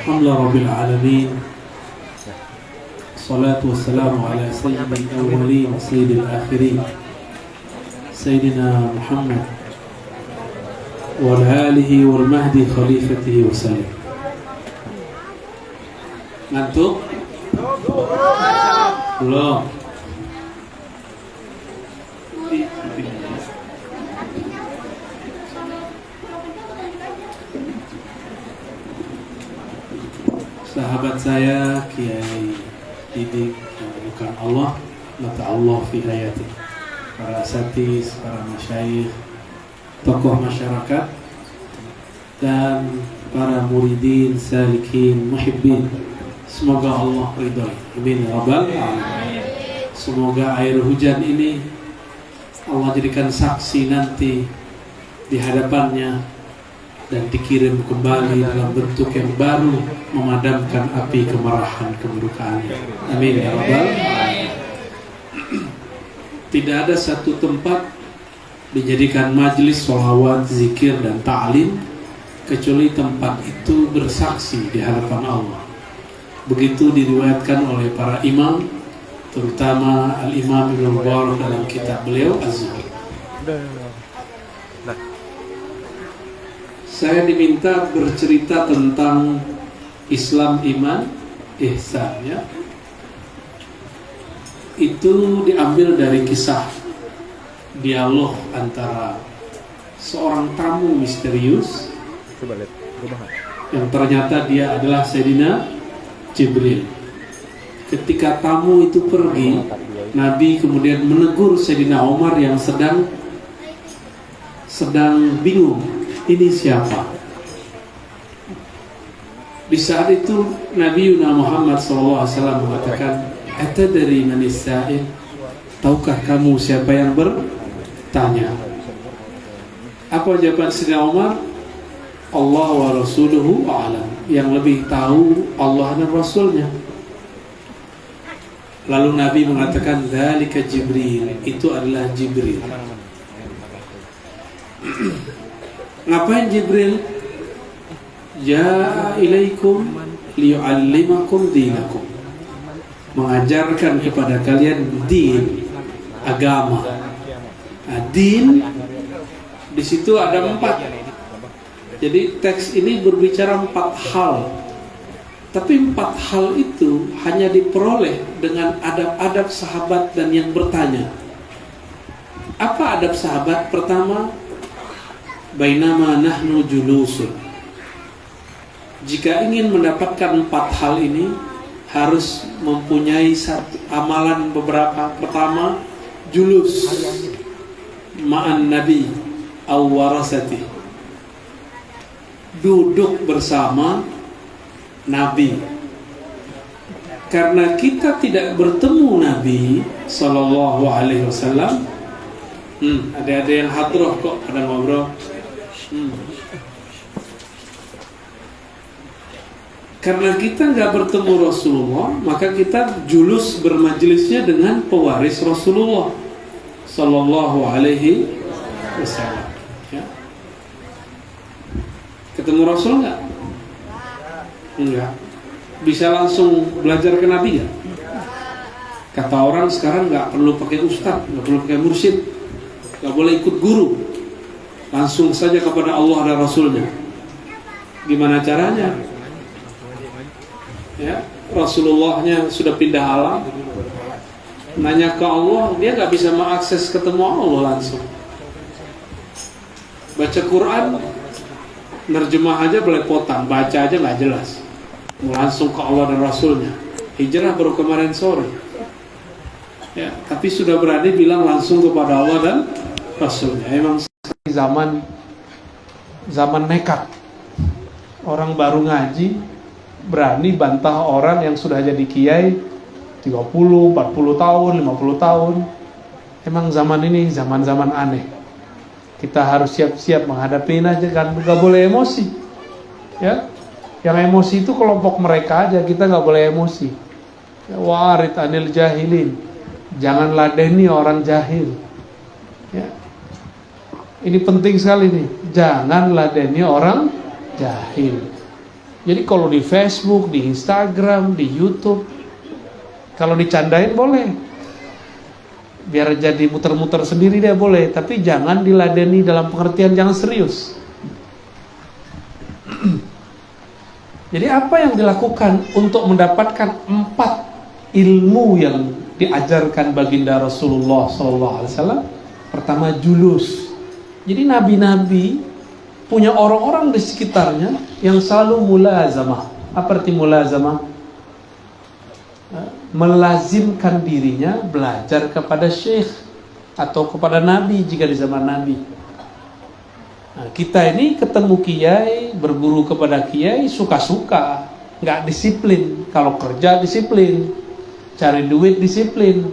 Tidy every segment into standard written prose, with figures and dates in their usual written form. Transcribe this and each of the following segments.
Alhamdulillah Rabbil Alamin. Salatu wassalamu ala sayyidil awwalin wa sayyidil akhirin, Sayyidina Muhammad wa ala alihi wal mahdi khalifatihi wa sallam. Ngantuk? Belum. Sahabat saya Kiai Didik bukan Allah, mata Allah fi hayati, para asatis, para masyayikh, tokoh masyarakat, dan para muridin, salikin, muhibbin, semoga Allah ridho. Amin ya rabbal alamin. Semoga air hujan ini Allah jadikan saksi nanti di hadapannya dan dikirim kembali dalam bentuk yang baru, memadamkan api kemarahan kemurkaannya. Amin ya rabbal alamin. Tidak ada satu tempat dijadikan majelis sholawat, zikir dan ta'lim kecuali tempat itu bersaksi di hadapan Allah. Begitu diriwayatkan oleh para imam, terutama Al-Imam Ibnu Mubarak dalam kitab beliau Az-Zuhud. Saya diminta bercerita tentang Islam, iman, ihsan, ya. Itu diambil dari kisah dialog antara seorang tamu misterius yang ternyata dia adalah Sayyidina Jibril. Ketika tamu itu pergi, Nabi kemudian menegur Sayyidina Umar yang sedang bingung, ini siapa? Di saat itu Nabi Muhammad SAW mengatakan, atadri manis sa'il? Tahukah kamu siapa yang bertanya? Apa jawaban Sayyidina Umar? Allah wa rasuluhu a'lam. Yang lebih tahu Allah dan Rasulnya. Lalu Nabi mengatakan, dzalika Jibril, itu adalah Jibril. Ngapain Jibril? Ja'a ilaikum liyu'allimakum dinakum, mengajarkan kepada kalian din, agama. Nah, din di situ ada 4. Jadi teks ini berbicara 4 hal. Tapi 4 hal itu hanya diperoleh dengan adab-adab sahabat dan yang bertanya. Apa adab sahabat? Pertama, bainama nahnu julusun. Jika ingin mendapatkan 4 hal ini, harus mempunyai satu amalan beberapa. Pertama, julus ma'an nabi aw warasati, duduk bersama Nabi. Karena kita tidak bertemu Nabi Sallallahu Alaihi Wasallam. Ada yang hadroh kok pada ngobrol. Karena kita nggak bertemu Rasulullah, maka kita julus bermajelisnya dengan pewaris Rasulullah Sallallahu Alaihi Wasallam. Ya. Ketemu Rasul nggak? Enggak. Bisa langsung belajar ke Nabi nggak? Kata orang sekarang nggak perlu pakai ustadz, nggak perlu pakai mursyid, nggak boleh ikut guru, langsung saja kepada Allah dan Rasulnya. Gimana caranya? Ya, Rasulullahnya sudah pindah alam, nanya ke Allah, dia nggak bisa mengakses ketemu Allah langsung. Baca Quran, nerjemah aja belepotan, baca aja nggak jelas, langsung ke Allah dan Rasulnya. Hijrah baru kemarin sore, ya, tapi sudah berani bilang langsung kepada Allah dan Rasulnya. Emang zaman nekat, orang baru ngaji berani bantah orang yang sudah jadi kiai 30, 40 tahun, 50 tahun. Emang zaman ini zaman aneh. Kita harus siap-siap menghadapi aja kan, nggak boleh emosi. Ya, yang emosi itu kelompok mereka aja, kita nggak boleh emosi. Warid anil jahilin, jangan ladeni orang jahil. Ya, ini penting sekali nih, jangan ladeni orang jahil. Jadi kalau di Facebook, di Instagram, di YouTube, kalau dicandain boleh, biar jadi muter-muter sendiri dia boleh, tapi jangan diladeni dalam pengertian jangan serius. Jadi apa yang dilakukan untuk mendapatkan 4 ilmu yang diajarkan baginda Rasulullah SAW? Pertama, julus. Jadi nabi-nabi punya orang-orang di sekitarnya yang selalu mulazamah. Apa arti mulazamah? Melazimkan dirinya belajar kepada syekh atau kepada nabi jika di zaman nabi. Nah, kita ini ketemu kiai, berguru kepada kiai suka-suka, nggak disiplin. Kalau kerja disiplin, cari duit disiplin.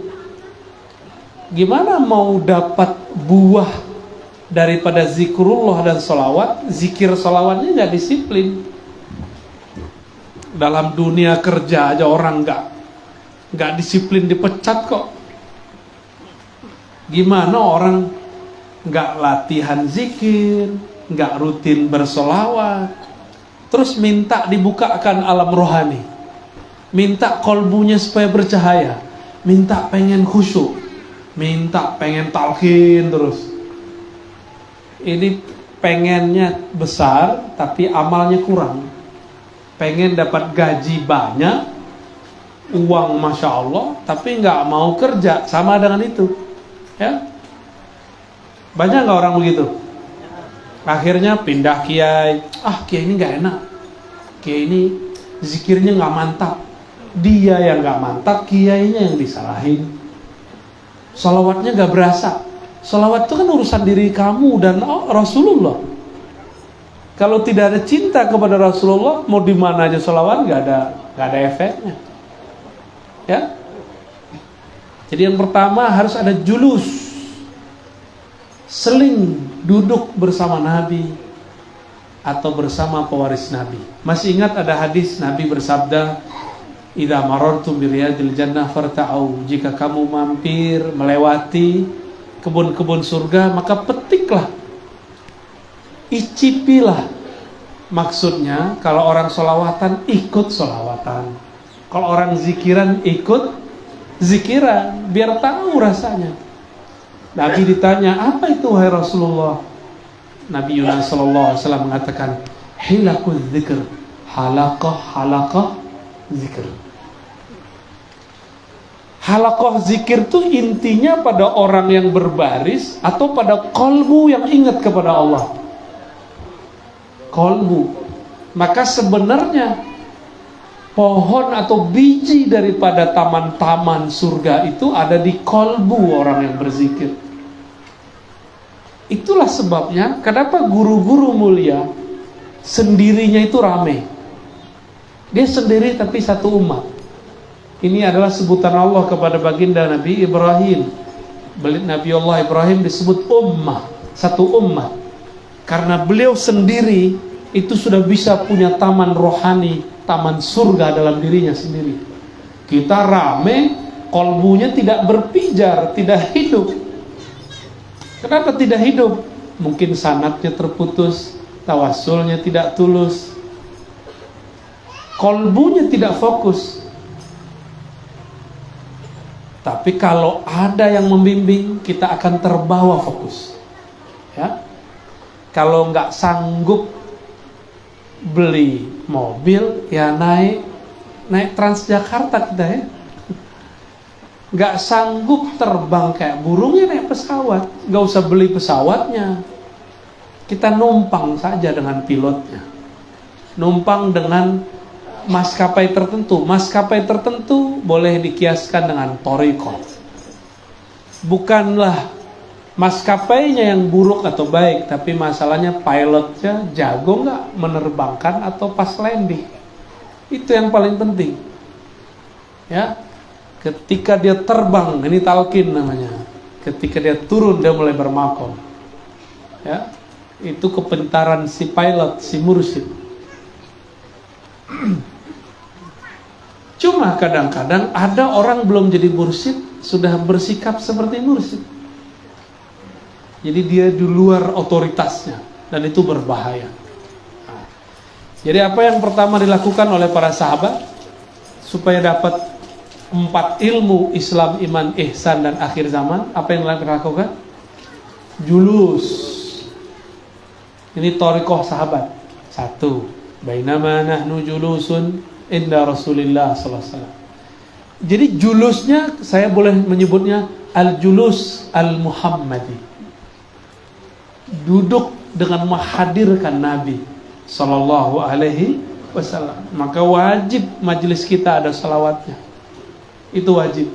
Gimana mau dapat buah daripada zikrullah dan sholawat? Zikir sholawatnya nggak disiplin. Dalam dunia kerja aja orang nggak disiplin dipecat kok. Gimana orang nggak latihan zikir, nggak rutin bersolawat, terus minta dibukakan alam rohani, minta kolbunya supaya bercahaya, minta pengen khusyuk, minta pengen talqin terus. Ini pengennya besar tapi amalnya kurang. Pengen dapat gaji banyak, uang masya Allah, tapi nggak mau kerja, sama dengan itu, ya. Banyak nggak orang begitu? Akhirnya pindah kiai. Kiai ini nggak enak, kiai ini zikirnya nggak mantap. Dia yang nggak mantap, kiainya yang disalahin. Salawatnya nggak berasa. Salawat itu kan urusan diri kamu dan Rasulullah. Kalau tidak ada cinta kepada Rasulullah, mau di mana aja salawat nggak ada efeknya. Ya. Jadi yang pertama harus ada julus, seling duduk bersama Nabi atau bersama pewaris Nabi. Masih ingat ada hadis Nabi bersabda, "Idza marartum bi riyadil jannah farta'u." Jika kamu mampir melewati kebun-kebun surga, maka petiklah, icipilah. Maksudnya kalau orang sholawatan ikut sholawatan, kalau orang zikiran ikut zikiran, biar tahu rasanya. Nabi ditanya, apa itu wahai Rasulullah? Nabi Yunus SAW mengatakan, hilakul zikr, halaqah zikr. Halaqah zikir itu intinya pada orang yang berbaris atau pada kolbu yang ingat kepada Allah. Kolbu. Maka sebenarnya pohon atau biji daripada taman-taman surga itu ada di kolbu orang yang berzikir. Itulah sebabnya kenapa guru-guru mulia sendirinya itu rame. Dia sendiri tapi satu umat. Ini adalah sebutan Allah kepada baginda Nabi Ibrahim. Nabi Allah Ibrahim disebut ummah, satu ummah. Karena beliau sendiri itu sudah bisa punya taman rohani, taman surga dalam dirinya sendiri. Kita rame, kolbunya tidak berpijar, tidak hidup. Kenapa tidak hidup? Mungkin sanadnya terputus, tawasulnya tidak tulus, kolbunya tidak fokus. Tapi kalau ada yang membimbing, kita akan terbawa fokus. Ya, kalau nggak sanggup beli mobil, ya naik Transjakarta kita ya. Nggak sanggup terbang kayak burungnya naik pesawat, nggak usah beli pesawatnya. Kita numpang saja dengan pilotnya, numpang dengan maskapai tertentu. Maskapai tertentu boleh dikiaskan dengan thariqah. Bukanlah maskapainya yang buruk atau baik, tapi masalahnya pilotnya jago nggak menerbangkan atau pas landing. Itu yang paling penting. Ya, ketika dia terbang, ini talqin namanya. Ketika dia turun, dia mulai bermakom. Ya, itu kepintaran si pilot, si mursyid. Cuma kadang-kadang ada orang belum jadi mursyid sudah bersikap seperti mursyid. Jadi dia di luar otoritasnya dan itu berbahaya. Nah, Jadi apa yang pertama dilakukan oleh para sahabat supaya dapat 4 ilmu Islam, iman, ihsan, dan akhir zaman? Apa yang dilakukan? Julus. Ini thariqah sahabat. 1. Bainama nahnu julusun inda Rasulillah sallallahu alaihi wasallam. Jadi julusnya saya boleh menyebutnya al-julus al-Muhammadi. Duduk dengan menghadirkan Nabi sallallahu alaihi wasallam. Maka wajib majelis kita ada salawatnya. Itu wajib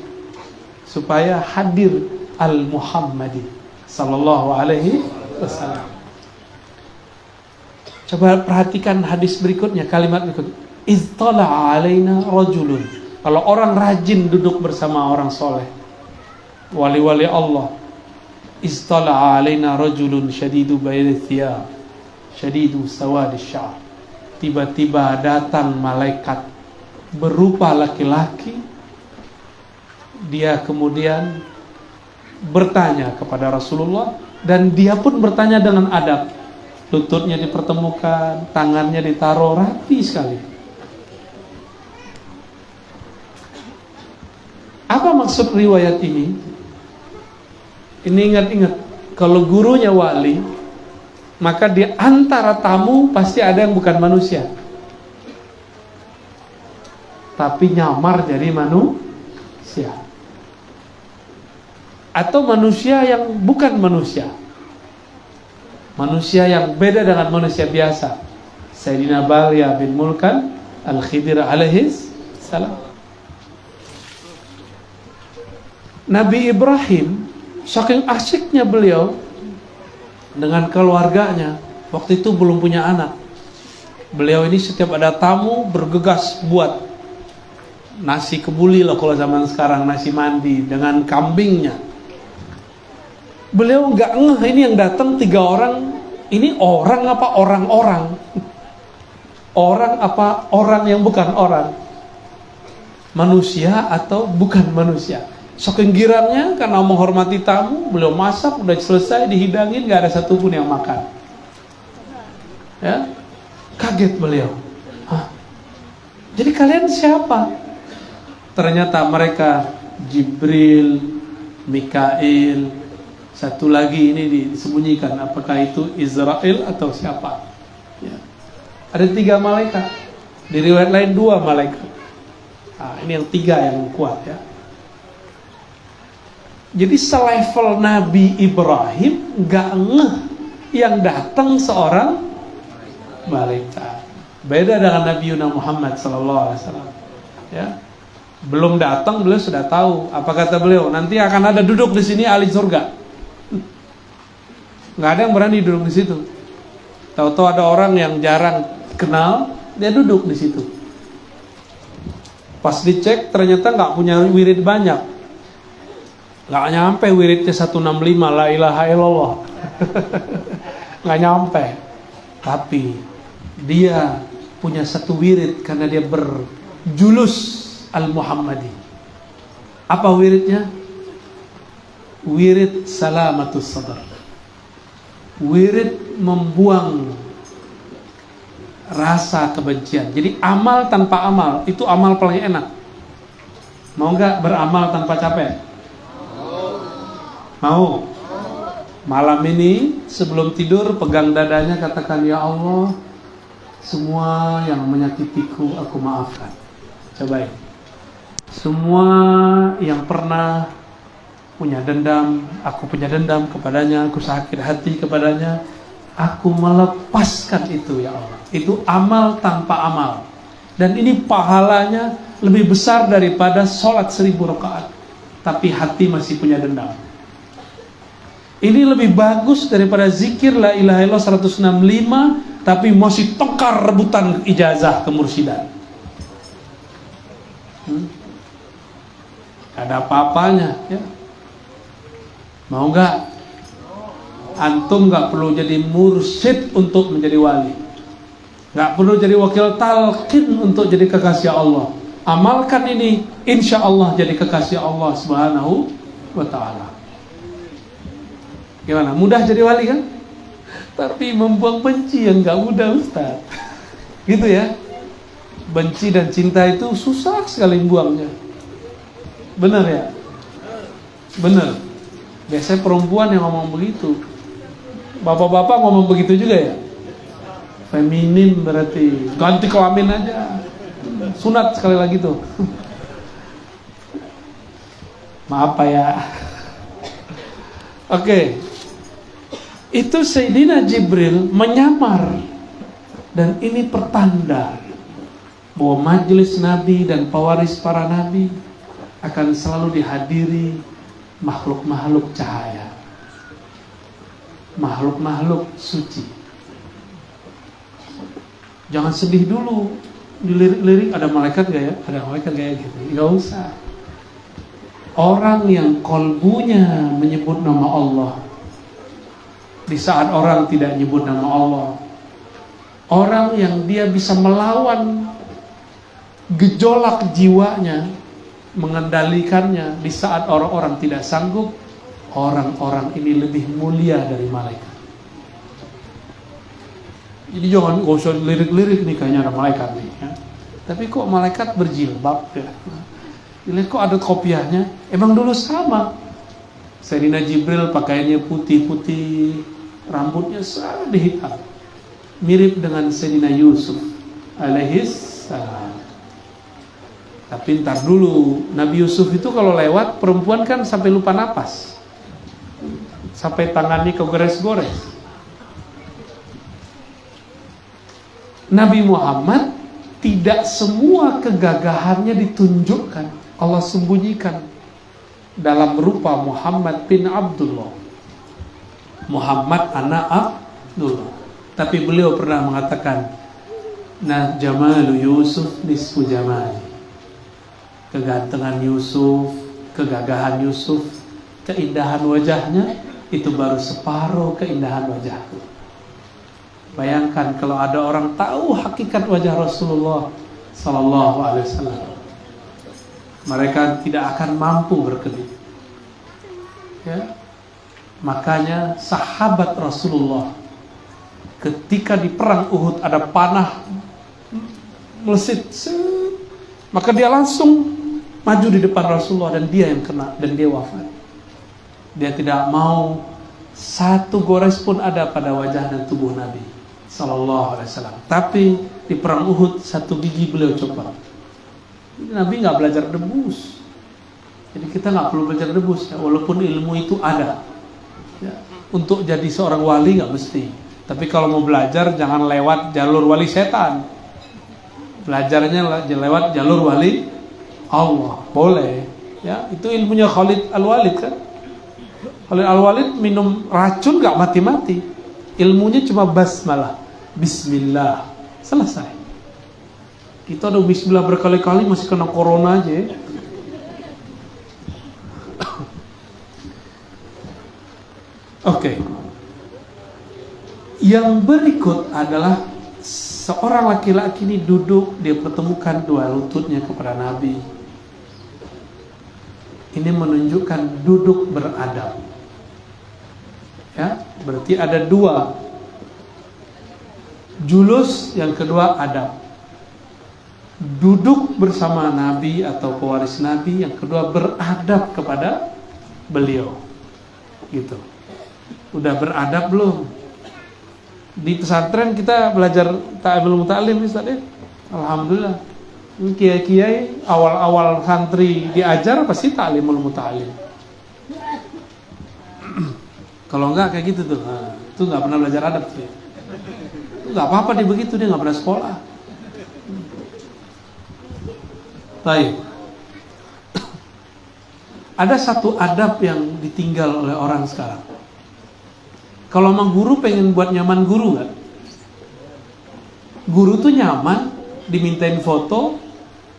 supaya hadir al-Muhammadi sallallahu alaihi wasallam. Coba perhatikan hadis berikutnya, kalimat berikutnya. Iztala'a alaina rajulun. Kalau orang rajin duduk bersama orang soleh, wali-wali Allah. Iztala'a alaina rajulun syadidu bayadil thiyab, syadidu sawadis sya'ar. Tiba-tiba datang malaikat berupa laki-laki. Dia kemudian bertanya kepada Rasulullah, dan dia pun bertanya dengan adab. Lututnya dipertemukan, tangannya ditaruh rapi sekali. Apa maksud riwayat ini? Ini ingat-ingat, kalau gurunya wali, maka di antara tamu pasti ada yang bukan manusia, tapi nyamar jadi manusia, atau manusia yang bukan manusia, manusia yang beda dengan manusia biasa. Sayyidina Balya bin Mulkan Al-Khidir alaihis salam. Nabi Ibrahim saking asyiknya beliau dengan keluarganya, waktu itu belum punya anak. Beliau ini setiap ada tamu bergegas buat nasi kebuli loh kalau zaman sekarang, nasi mandi dengan kambingnya. Beliau nggak ngeh ini yang datang 3 orang, ini orang apa orang-orang? Orang apa orang yang bukan orang? Manusia atau bukan manusia? Saking girangnya karena menghormati tamu, beliau masak, udah selesai dihidangin, nggak ada satupun yang makan. Ya, kaget beliau. Hah? Jadi kalian siapa? Ternyata mereka Jibril, Mikail. Satu lagi ini disembunyikan, apakah itu Israel atau siapa? Ya. Ada 3 malaikat. Di riwayat lain 2 malaikat. Nah, ini yang 3 yang kuat ya. Jadi selevel Nabi Ibrahim nggak ngeh yang datang seorang malaikat. Beda dengan Nabi Muhammad SAW. Ya, belum datang beliau sudah tahu. Apa kata beliau? Nanti akan ada duduk di sini ahli surga. Nggak ada yang berani duduk di situ. Tahu-tahu ada orang yang jarang kenal, dia duduk di situ. Pas dicek ternyata nggak punya wirid banyak. Nggak nyampe wiridnya 165 la ilaha illallah. Nggak nyampe. Tapi dia punya 1 wirid karena dia berjulus al-Muhammadi. Apa wiridnya? Wirid salamatus sadar. Wirid membuang rasa kebencian. Jadi amal tanpa amal itu amal paling enak. Mau nggak beramal tanpa capek? Mau? Malam ini sebelum tidur pegang dadanya, katakan, ya Allah, semua yang menyakitiku aku maafkan. Cobain. Semua yang pernah punya dendam, aku punya dendam kepadanya, aku sakit hati kepadanya, aku melepaskan itu ya Allah. Itu amal tanpa amal. Dan ini pahalanya lebih besar daripada sholat 1000 rakaat. Tapi hati masih punya dendam. Ini lebih bagus daripada zikir la ilaha illallah 165 tapi masih tengkar rebutan ijazah kemursidan. Ada apa-apanya ya. Mau nggak? Antum nggak perlu jadi mursyid untuk menjadi wali. Nggak perlu jadi wakil talqin untuk jadi kekasih Allah. Amalkan ini, insya Allah jadi kekasih Allah Subhanahu wa ta'ala. Gimana? Mudah jadi wali kan? Tapi membuang benci yang gak mudah Ustaz. Gitu ya. Benci dan cinta itu susah sekali buangnya. Benar ya? Benar. Biasanya perempuan yang ngomong begitu. Bapak-bapak ngomong begitu juga ya? Feminim berarti. Ganti kelamin aja. Sunat sekali lagi tuh. Maaf Pak ya. Oke. Itu Sayyidina Jibril menyamar. Dan ini pertanda bahwa majelis Nabi dan pewaris para Nabi akan selalu dihadiri makhluk-makhluk cahaya, makhluk-makhluk suci. Jangan sedih dulu. Dilirik-lirik ada malaikat gak ya? Ada malaikat gak ya gitu. Gak usah. Orang yang kolbunya menyebut nama Allah di saat orang tidak nyebut nama Allah, orang yang dia bisa melawan gejolak jiwanya, mengendalikannya di saat orang-orang tidak sanggup, orang-orang ini lebih mulia dari malaikat. Jadi jangan gak usah lirik-lirik nih, kayaknya ada malaikat nih ya. Tapi kok malaikat berjilbab ya? Lihat kok ada kopiahnya. Emang dulu sama. Sayyidina Jibril pakaiannya putih-putih, rambutnya sangat hitam, mirip dengan Sayyidina Yusuf alaihis salam. Tapi ntar dulu, Nabi Yusuf itu kalau lewat perempuan kan sampai lupa napas, sampai tangannya kegores-gores. Nabi Muhammad tidak semua kegagahannya ditunjukkan, Allah sembunyikan dalam rupa Muhammad bin Abdullah, Muhammad anak Abdullah. Tapi beliau pernah mengatakan, nah jamalu Yusuf nisfu jamali. Kegantengan Yusuf, kegagahan Yusuf, keindahan wajahnya itu baru separuh keindahan wajahku. Bayangkan kalau ada orang tahu hakikat wajah Rasulullah Sallallahu Alaihi Wasallam, mereka tidak akan mampu berkedip. Ya, makanya sahabat Rasulullah ketika di perang Uhud ada panah melesit, maka dia langsung maju di depan Rasulullah dan dia yang kena dan dia wafat. Dia tidak mau satu gores pun ada pada wajah dan tubuh Nabi Sallallahu Alaihi Wasallam. Tapi di perang Uhud satu gigi beliau copot. Nabi nggak belajar debus, jadi kita nggak perlu belajar debus ya, walaupun ilmu itu ada. Ya, untuk jadi seorang wali nggak mesti. Tapi kalau mau belajar jangan lewat jalur wali setan. Belajarnya lewat jalur wali Allah, boleh. Ya, itu ilmunya Khalid Al-Walid kan. Khalid Al-Walid minum racun nggak mati-mati. Ilmunya cuma basmalah, Bismillah, selesai. Kita udah bismillah berkali-kali masih kena corona aja ya. Oke. Yang berikut adalah seorang laki-laki ini duduk, dia pertemukan dua lututnya kepada Nabi. Ini menunjukkan duduk beradab. Ya, berarti ada dua. Julus, yang kedua adab. Duduk bersama Nabi atau pewaris Nabi, yang kedua beradab kepada beliau. Gitu. Udah beradab belum? Di pesantren kita belajar ta'amul muta'alim Ustaz ya. Alhamdulillah. Kiai-kiai awal-awal santri diajar pasti ta'limul muta'alim. Kalau enggak kayak gitu tuh, nah, itu enggak pernah belajar adab tuh. Enggak apa-apa dia begitu, dia enggak pernah sekolah. Baik. Ada satu adab yang ditinggal oleh orang sekarang. Kalau emang guru pengen buat nyaman guru kan? Guru tuh nyaman dimintain foto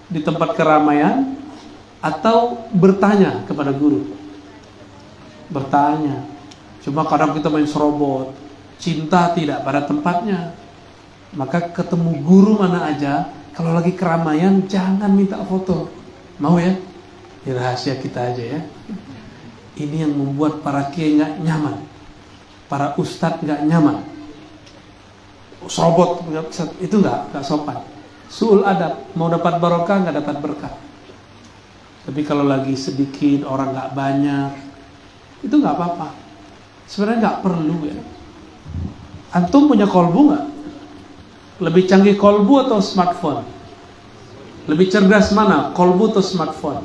di tempat keramaian atau bertanya kepada guru. Bertanya. Cuma kadang kita main serobot, cinta tidak pada tempatnya. Maka ketemu guru mana aja, kalau lagi keramaian jangan minta foto. Mau ya? Ini rahasia kita aja ya. Ini yang membuat para kiai nggak nyaman, para ustadz nggak nyaman. serobot, itu nggak sopan. Su'ul adab, mau dapat barokah nggak dapat berkah. Tapi kalau lagi sedikit, orang nggak banyak, itu nggak apa-apa. Sebenarnya nggak perlu ya. Antum punya kolbu nggak? Lebih canggih kolbu atau smartphone? Lebih cerdas mana? Kolbu atau smartphone?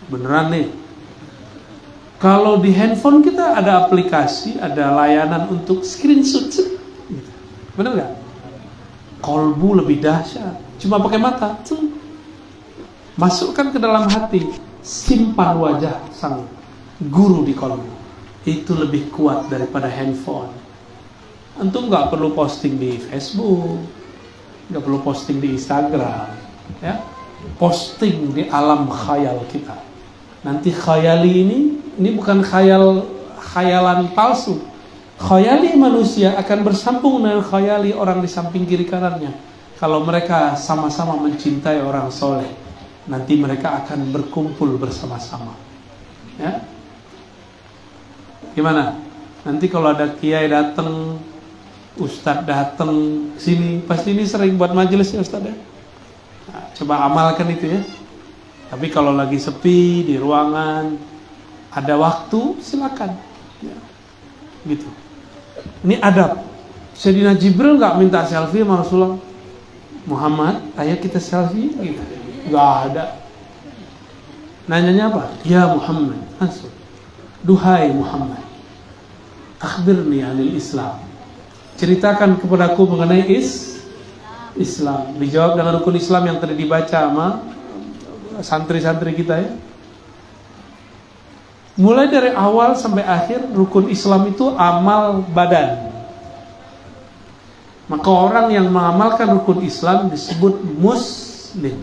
Beneran nih. Kalau di handphone kita ada aplikasi, ada layanan untuk screenshot. Bener nggak? Kolbu lebih dahsyat. Cuma pakai mata. Masukkan ke dalam hati, simpan wajah sang guru di kolbu. Itu lebih kuat daripada handphone. Antum nggak perlu posting di Facebook, nggak perlu posting di Instagram, ya. Posting di alam khayal kita. Nanti khayali ini bukan khayalan palsu. Khayali manusia akan bersambung dengan khayali orang di samping kiri kanannya. Kalau mereka sama-sama mencintai orang soleh, nanti mereka akan berkumpul bersama-sama. Ya, gimana? Nanti kalau ada kiai datang, ustadz datang sini, pasti ini sering buat majelis ya ustadz ya. Nah, coba amalkan itu ya. Tapi kalau lagi sepi di ruangan, ada waktu, silakan. Ya, gitu. Ini adab. Sayyidina Jibril nggak minta selfie sama Rasulullah. Muhammad, ayo kita selfie, gitu. Nggak ada. Nanyanya apa? Ya Muhammad, langsung. Duhai Muhammad, akhbirni anil Islam. Ceritakan kepadaku mengenai Islam. Dijawab dengan rukun Islam yang tadi dibaca sama santri-santri kita ya. Mulai dari awal sampai akhir, rukun Islam itu amal badan. Maka orang yang mengamalkan rukun Islam disebut muslim.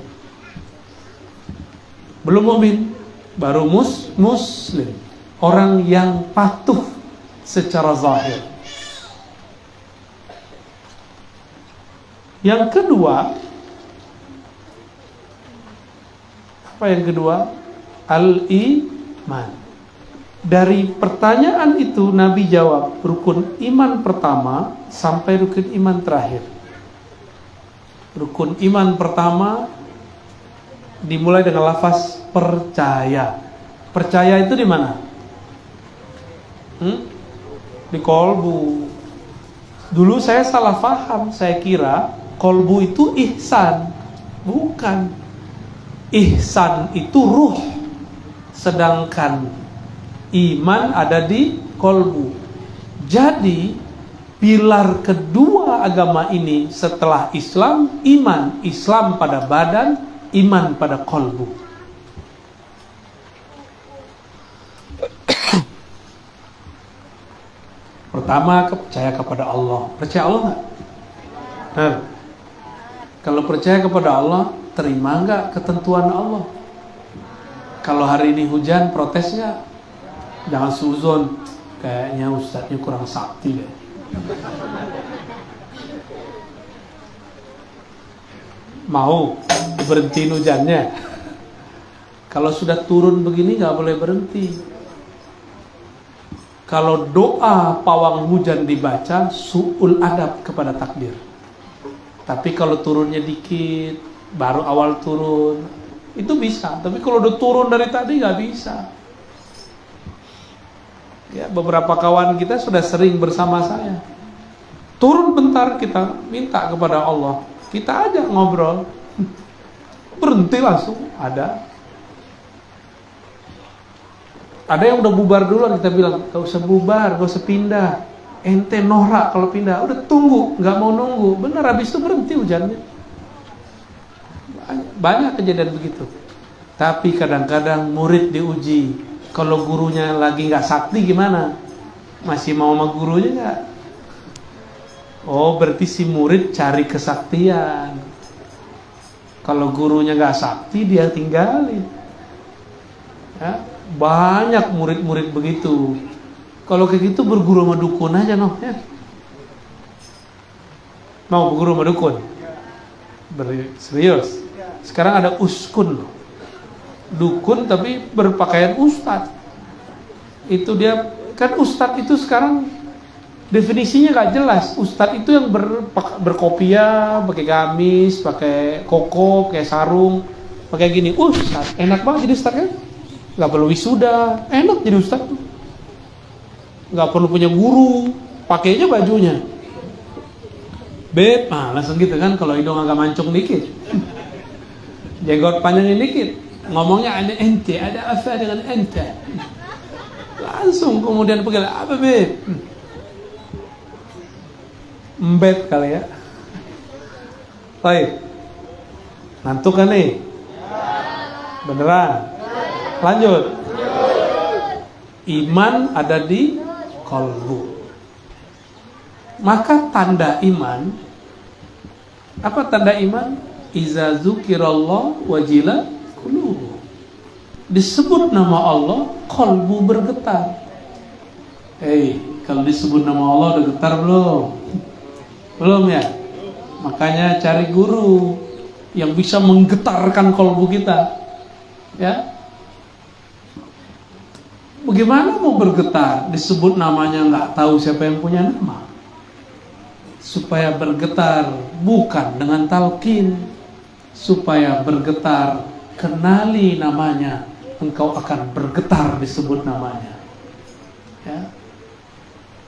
Belum mukmin, baru muslim. Orang yang patuh secara zahir. Yang kedua, apa yang kedua? Al-iman. Dari pertanyaan itu Nabi jawab rukun iman pertama sampai rukun iman terakhir. Rukun iman pertama dimulai dengan lafaz percaya. Percaya itu di mana? Di kolbu. Dulu saya salah paham, saya kira kolbu itu ihsan. Bukan. Ihsan itu ruh. Sedangkan iman ada di kolbu. Jadi pilar kedua agama ini setelah Islam, iman. Islam pada badan, iman pada kolbu. Pertama, percaya kepada Allah. Percaya Allah nggak? Nah, kalau percaya kepada Allah, terima nggak ketentuan Allah? Kalau hari ini hujan, protes nggak? Jangan suzon, kayaknya ustadznya kurang sakti deh. Mau berhentiin hujannya? Kalau sudah turun begini nggak boleh berhenti. Kalau doa pawang hujan dibaca, su'ul adab kepada takdir. Tapi kalau turunnya dikit, baru awal turun, itu bisa. Tapi kalau udah turun dari tadi nggak bisa. Ya, beberapa kawan kita sudah sering bersama saya. Turun bentar kita minta kepada Allah. Kita aja ngobrol. Berhenti langsung, ada. Ada yang udah bubar duluan, kita bilang, gak usah bubar, gak usah pindah. Ente norak kalau pindah, udah tunggu, gak mau nunggu. Benar, habis itu berhenti hujannya. Banyak kejadian begitu. Tapi kadang-kadang murid diuji. Kalau gurunya lagi gak sakti gimana? Masih mau sama gurunya gak? Oh, berarti si murid cari kesaktian. Kalau gurunya gak sakti, dia tinggalin. Ya, banyak murid-murid begitu. Kalau kayak gitu berguru sama dukun aja noh ya. Mau berguru sama dukun? Serius. Sekarang ada uskun loh. Dukun tapi berpakaian ustadz. Itu dia kan ustadz itu sekarang Definisinya nggak jelas. Ustadz itu yang berkopiah, pakai gamis, pakai koko, pakai sarung, pakai gini. Ustadz, enak banget jadi ustadz kan? Nggak perlu wisuda, enak jadi ustadz. Nggak perlu punya guru, pakainya bajunya. Beb, langsung gitu kan, kalau hidung agak mancung dikit, jenggot panjangin dikit, ngomongnya ada ente, ada apa dengan ente, langsung kemudian panggil apa beb, mbet kali ya. Baik, ngantuk kan nih? Beneran? Lanjut. Iman ada di kolbu. Maka tanda iman, apa tanda iman? Iza zukirallah wajila qulubuh. Disebut nama Allah, kolbu bergetar. Kalau disebut nama Allah udah getar belum? Belum ya? Makanya cari guru yang bisa menggetarkan kolbu kita. Ya. Bagaimana mau bergetar? Disebut namanya nggak tahu siapa yang punya nama. Supaya bergetar bukan dengan talqin, supaya bergetar kenali namanya, engkau akan bergetar disebut namanya. Ya.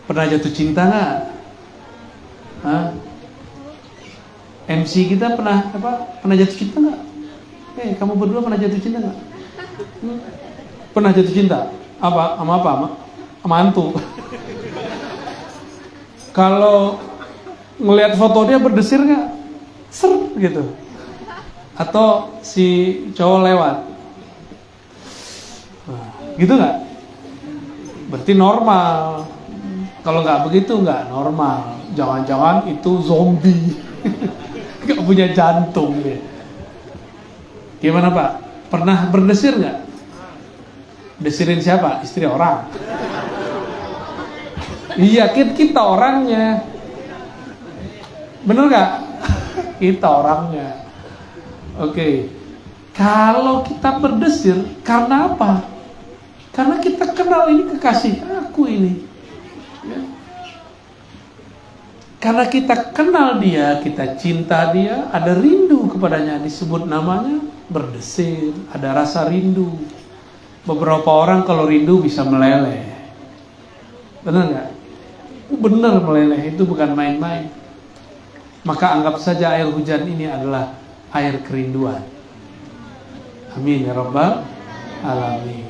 Pernah jatuh cinta nggak? MC kita pernah jatuh cinta nggak? Kamu berdua pernah jatuh cinta nggak? Pernah jatuh cinta? Sama antu. Kalau ngelihat foto dia berdesir nggak? Ser gitu. Atau si cowok lewat, gitu nggak? Berarti normal. Kalau nggak begitu nggak normal. Jangan-jangan itu zombie, nggak punya jantung ya. Gimana Pak? Pernah berdesir nggak? Desirin siapa? Istri orang. Iya, kita orangnya. Bener gak? Kita orangnya. Oke. Kalau kita berdesir, karena apa? Karena kita kenal ini kekasih aku ini. Ya. Karena kita kenal dia, kita cinta dia, ada rindu kepadanya, disebut namanya, berdesir, ada rasa rindu. Beberapa orang kalau rindu bisa meleleh. Bener gak? Bener meleleh, itu bukan main-main. Maka anggap saja air hujan ini adalah air kerinduan. Amin ya rabbal alamin.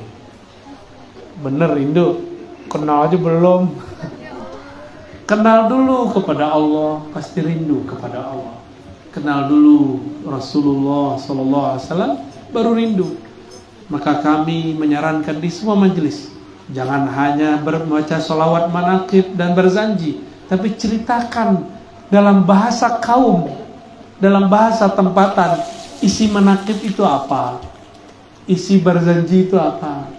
Bener rindu, kenal aja belum. Kenal dulu kepada Allah, pasti rindu kepada Allah. Kenal dulu Rasulullah SAW, baru rindu. Maka kami menyarankan di semua majelis, jangan hanya membaca sholawat manaqib dan berzanji, tapi ceritakan dalam bahasa kaum, dalam bahasa tempatan, isi manaqib itu apa, isi berzanji itu apa,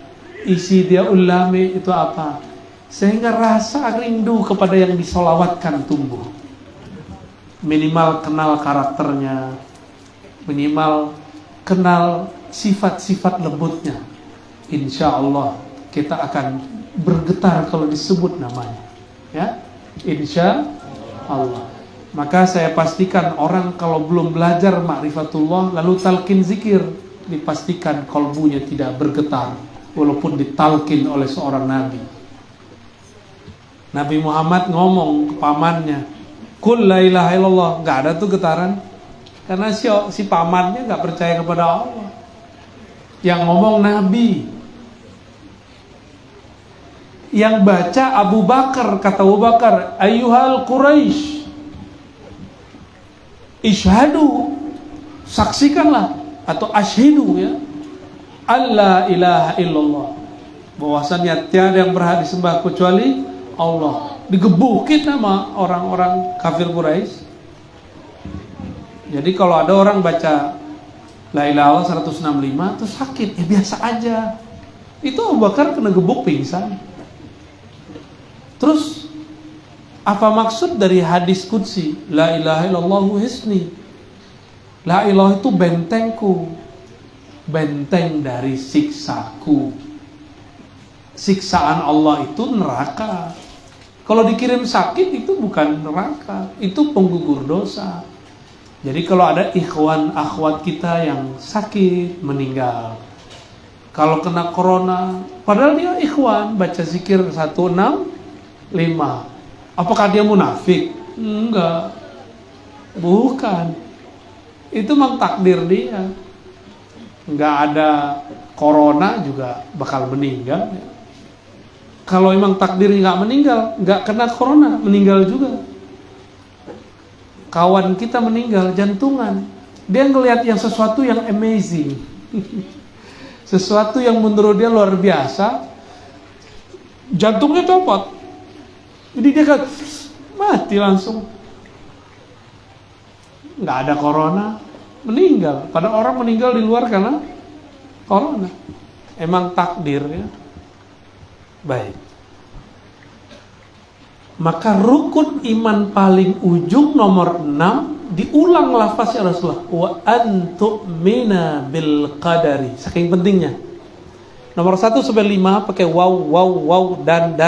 isi dia ulami itu apa, sehingga rasa rindu kepada yang disolawatkan tumbuh. Minimal kenal karakternya, minimal kenal sifat-sifat lembutnya. Insya Allah kita akan bergetar kalau disebut namanya. Ya, insya Allah. Maka saya pastikan orang kalau belum belajar ma'rifatullah lalu talqin zikir, dipastikan kolbunya tidak bergetar walaupun ditalqin oleh seorang nabi. Nabi Muhammad ngomong ke pamannya, "Qul la ilaha illallah." Enggak ada tuh getaran. Karena si pamannya enggak percaya kepada Allah. Yang ngomong nabi. Yang baca Abu Bakar, kata Abu Bakar, "Ayyuhal Quraisy, Ishhadu," saksikanlah, atau asyhidu ya, alla ilaha illallah, bahwasannya tiada yang berhak disembah kecuali Allah. Digebukin sama orang-orang kafir Quraisy. Jadi kalau ada orang baca la ilaha illallah 165 terus sakit, ya biasa aja. Itu Abu Bakar kena gebuk pingsan. Terus apa maksud dari hadis qudsi la ilaha illallahu hisni? La ilaha itu bentengku, benteng dari siksaku. Siksaan Allah itu neraka. Kalau dikirim sakit itu bukan neraka, itu penggugur dosa. Jadi kalau ada ikhwan akhwat kita yang sakit meninggal, kalau kena corona, padahal dia ikhwan baca zikir 165, apakah dia munafik? Enggak, bukan. Itu memang takdir dia. Enggak ada corona juga bakal meninggal. Kalau emang takdir nggak meninggal, nggak kena corona, meninggal juga. Kawan kita meninggal jantungan, dia ngelihat yang sesuatu yang amazing, sesuatu yang menurut dia luar biasa, jantungnya copot, jadi dia kan mati langsung. Nggak ada corona, meninggal. Pada orang meninggal di luar karena corona. Emang takdir ya. Baik. Maka rukun iman paling ujung nomor 6 diulang lafaznya Rasulullah, wa antu'mina bil qadari. Saking pentingnya. Nomor 1 sampai 5 pakai waw dan.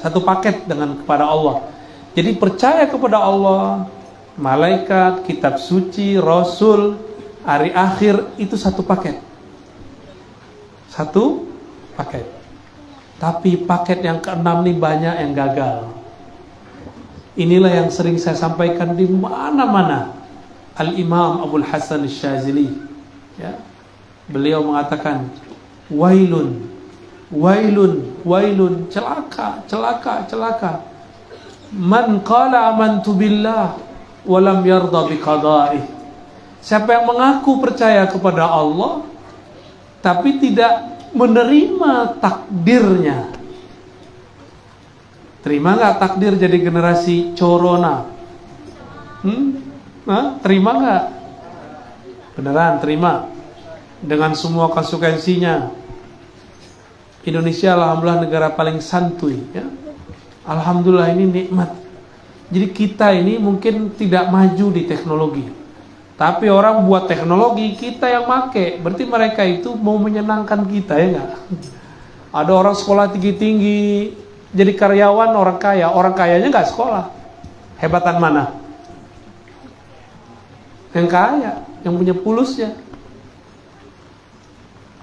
Satu paket dengan kepada Allah. Jadi percaya kepada Allah, malaikat, kitab suci, rasul, hari akhir, itu satu paket. Satu paket. Tapi paket yang ke-6 nih banyak yang gagal. Inilah yang sering saya sampaikan di mana-mana. Al-Imam Abul Hasan Asy-Syadzili, ya. Beliau mengatakan, wailun, celaka. Man qala amantu billah wa lam yarda biqada'ih. Siapa yang mengaku percaya kepada Allah tapi tidak menerima takdirnya. Terima nggak takdir jadi generasi corona? Terima nggak? Beneran terima. Dengan semua konsekuensinya. Indonesia alhamdulillah negara paling santuy, ya. Alhamdulillah, ini nikmat. Jadi kita ini mungkin tidak maju di teknologi, tapi orang buat teknologi, kita yang make. Berarti mereka itu mau menyenangkan kita, ya enggak? Ada orang sekolah tinggi-tinggi, jadi karyawan orang kaya. Orang kayanya enggak sekolah. Hebatan mana? Yang kaya, yang punya pulusnya.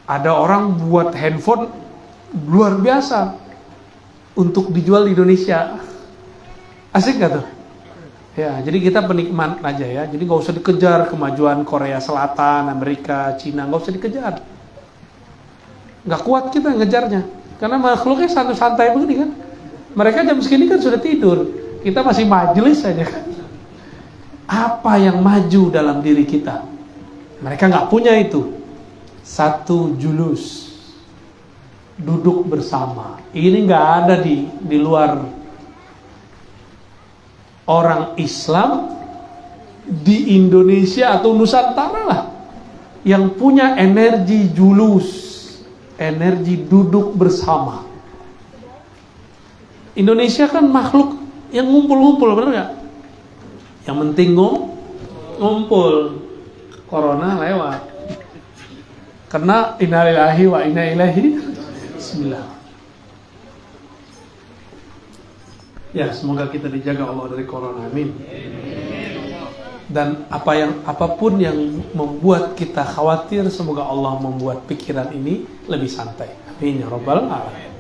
Ada orang buat handphone luar biasa untuk dijual di Indonesia. Asik gak tuh? Ya, jadi kita penikmat aja ya. Jadi gak usah dikejar kemajuan Korea Selatan, Amerika, Cina, gak usah dikejar. Gak kuat kita ngejarnya, karena makhluknya santai-santai begini kan. Mereka jam segini kan sudah tidur, kita masih majelis aja kan. Apa yang maju dalam diri kita? Mereka gak punya itu. Satu julus, duduk bersama. Ini gak ada di luar. Orang Islam di Indonesia atau Nusantara lah yang punya energi julus, energi duduk bersama. Indonesia kan makhluk yang ngumpul-ngumpul, benar nggak? Yang penting ngumpul. Corona lewat. Karena innalillahi wa inna ilaihi bismillah. Ya, semoga kita dijaga Allah dari corona, amin. Dan apapun yang membuat kita khawatir, semoga Allah membuat pikiran ini lebih santai, amin ya rabbal alamin.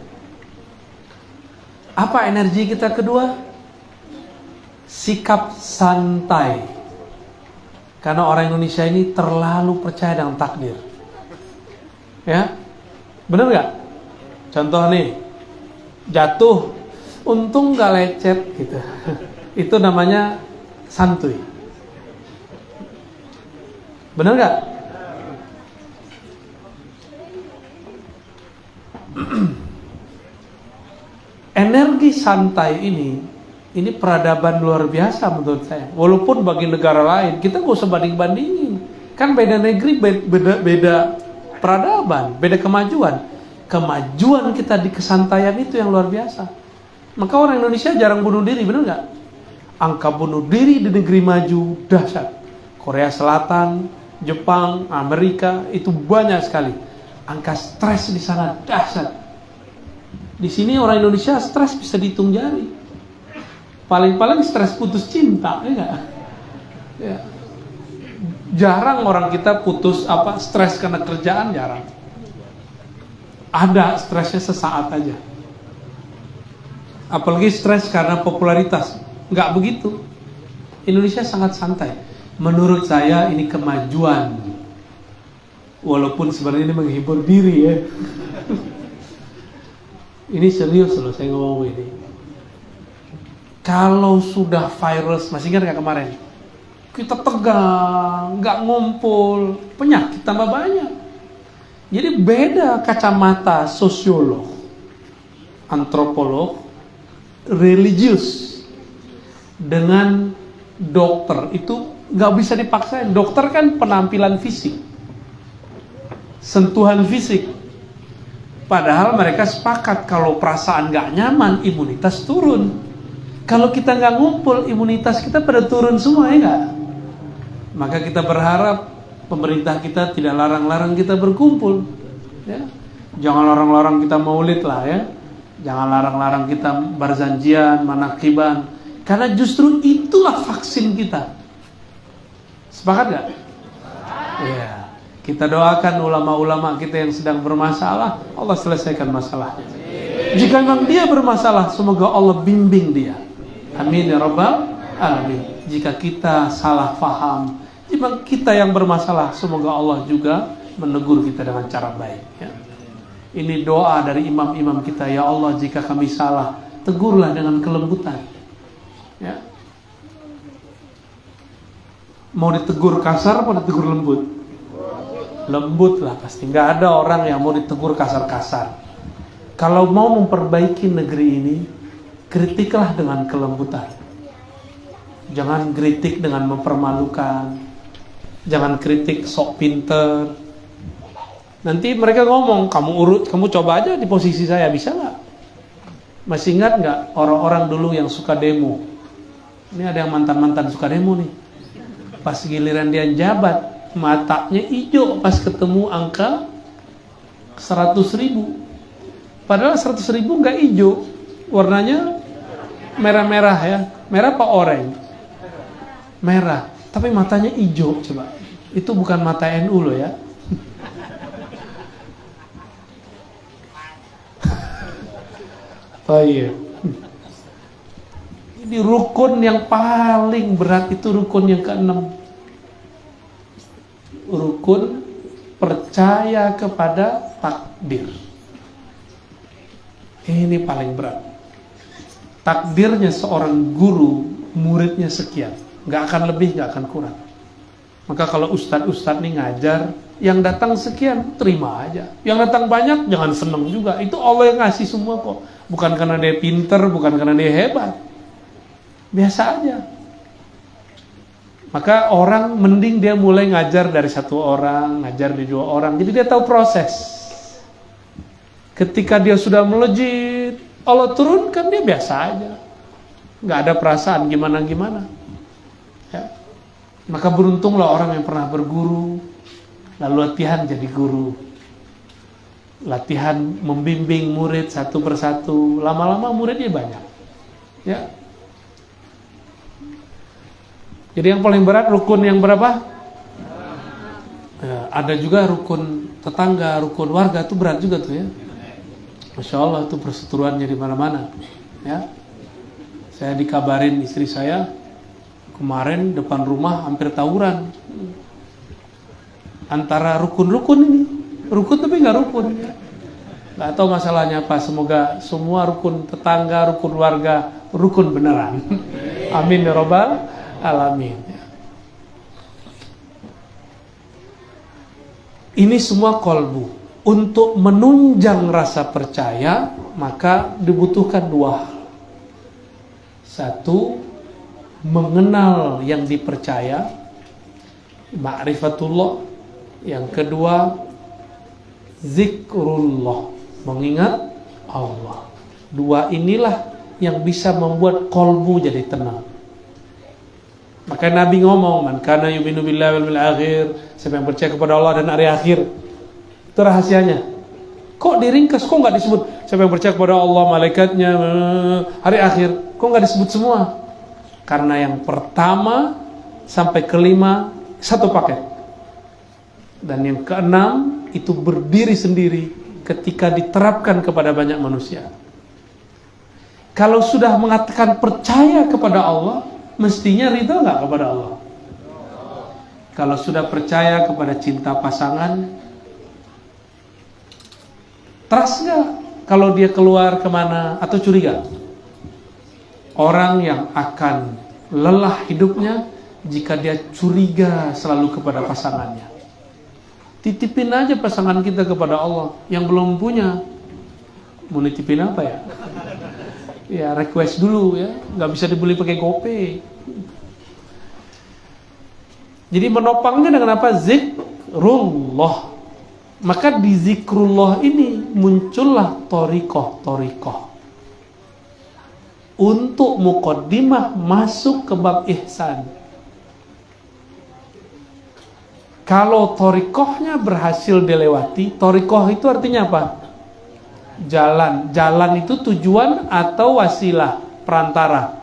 Apa energi kita kedua? Sikap santai. Karena orang Indonesia ini terlalu percaya dengan takdir. Ya, benar nggak? Contoh nih, jatuh, untung gak lecet gitu. Itu namanya santuy. Benar gak? Energi santai ini peradaban luar biasa menurut saya. Walaupun bagi negara lain kita gak usah banding-bandingin. Kan beda negeri, beda peradaban, beda kemajuan. Kemajuan kita di kesantaian itu yang luar biasa. Maka orang Indonesia jarang bunuh diri, benar nggak? Angka bunuh diri di negeri maju dahsyat. Korea Selatan, Jepang, Amerika itu banyak sekali. Angka stres di sana dahsyat. Di sini orang Indonesia stres bisa dihitung jari. Paling-paling stres putus cinta, ya enggak? Ya. Jarang orang kita putus stres karena kerjaan, jarang. Ada stresnya sesaat aja. Apalagi stres karena popularitas, nggak begitu. Indonesia sangat santai. Menurut saya ini kemajuan. Walaupun sebenarnya ini menghibur diri ya. Ini serius loh saya ngomong ini. Kalau sudah virus, masih ingat nggak kemarin? Kita tegang, nggak ngumpul, penyakit tambah banyak. Jadi beda kacamata sosiolog, antropolog, religius dengan dokter. Itu nggak bisa dipaksain. Dokter kan penampilan fisik, sentuhan fisik. Padahal mereka sepakat kalau perasaan nggak nyaman, imunitas turun. Kalau kita nggak ngumpul, imunitas kita pada turun semua, ya nggak? Maka kita berharap pemerintah kita tidak larang-larang kita berkumpul, ya. Jangan larang-larang kita maulid lah, ya. Jangan larang-larang kita berzanjian, manakiban. Karena justru itulah vaksin kita. Sepakat gak? Ya. Kita doakan ulama-ulama kita yang sedang bermasalah, Allah selesaikan masalahnya. Jika memang dia bermasalah, semoga Allah bimbing dia. Amin ya rabbal alamin. Jika kita salah faham, jika kita yang bermasalah, semoga Allah juga menegur kita dengan cara baik, ya. Ini doa dari imam-imam kita. Ya Allah, jika kami salah, tegurlah dengan kelembutan, ya. Mau ditegur kasar atau ditegur lembut? Lembut lah pasti. Nggak ada orang yang mau ditegur kasar-kasar. Kalau mau memperbaiki negeri ini, kritiklah dengan kelembutan. Jangan kritik dengan mempermalukan. Jangan kritik sok pinter. Nanti mereka ngomong, kamu coba aja di posisi saya, bisa nggak? Masih ingat nggak orang-orang dulu yang suka demo? Ini ada yang mantan-mantan suka demo nih. Pas giliran dia jabat, matanya hijau pas ketemu angka 100.000. Padahal 100.000 nggak hijau, warnanya merah-merah ya. Merah apa oranye? Merah, tapi matanya hijau. Coba, itu bukan mata NU loh ya. Baik. Ini rukun yang paling berat, itu rukun yang ke-6. Rukun percaya kepada takdir. Ini paling berat. Takdirnya seorang guru, muridnya sekian, nggak akan lebih, nggak akan kurang. Maka kalau ustadz nih ngajar, yang datang sekian, terima aja. Yang datang banyak, jangan seneng juga. Itu Allah yang ngasih semua kok. Bukan karena dia pinter, bukan karena dia hebat. Biasa aja. Maka orang mending dia mulai ngajar dari 1 orang, ngajar di 2 orang. Jadi dia tahu proses. Ketika dia sudah melejit, Allah turunkan, dia biasa aja. Nggak ada perasaan gimana-gimana. Ya. Maka beruntunglah orang yang pernah berguru, lalu latihan jadi guru. Latihan membimbing murid satu persatu. Lama-lama muridnya banyak. Ya. Jadi yang paling berat rukun yang berapa? Ya, ada juga rukun tetangga, rukun warga, itu berat juga tuh ya. Masya Allah, itu perseteruannya di mana-mana. Ya, saya dikabarin istri saya kemarin depan rumah hampir tawuran antara rukun-rukun ini, rukun tapi nggak rukun. Ya. Nggak tahu masalahnya apa. Semoga semua rukun tetangga, rukun warga, rukun beneran. Amin ya rabbal alamin. Ini semua kolbu. Untuk menunjang rasa percaya, maka dibutuhkan 2 hal. 1, mengenal yang dipercaya, ma'rifatullah. Yang kedua, zikrullah, mengingat Allah. 2 inilah yang bisa membuat kolbu jadi tenang. Maka Nabi ngomong, man kana yu'minu billahi wal yawmil akhir, siapa yang percaya kepada Allah dan hari akhir. Itu rahasianya. Kok diringkas, kok nggak disebut siapa yang percaya kepada Allah, malaikatnya, hari akhir, kok nggak disebut semua? Karena yang pertama sampai kelima satu paket, dan yang keenam itu berdiri sendiri ketika diterapkan kepada banyak manusia. Kalau sudah mengatakan percaya kepada Allah, mestinya ridha nggak kepada Allah? Kalau sudah percaya kepada cinta pasangan, trust nggak kalau dia keluar kemana, atau curiga? Orang yang akan lelah hidupnya jika dia curiga selalu kepada pasangannya. Titipin aja pasangan kita kepada Allah. Yang belum punya, mau nitipin apa ya? Ya request dulu ya, nggak bisa dibeli pakai GoPay. Jadi menopangnya dengan apa? Zikrullah. Maka di zikrullah ini muncullah torikoh. Untuk muqaddimah masuk ke bab ihsan. Kalau torikohnya berhasil dilewati, torikoh itu artinya apa? Jalan. Jalan itu tujuan atau wasilah, perantara.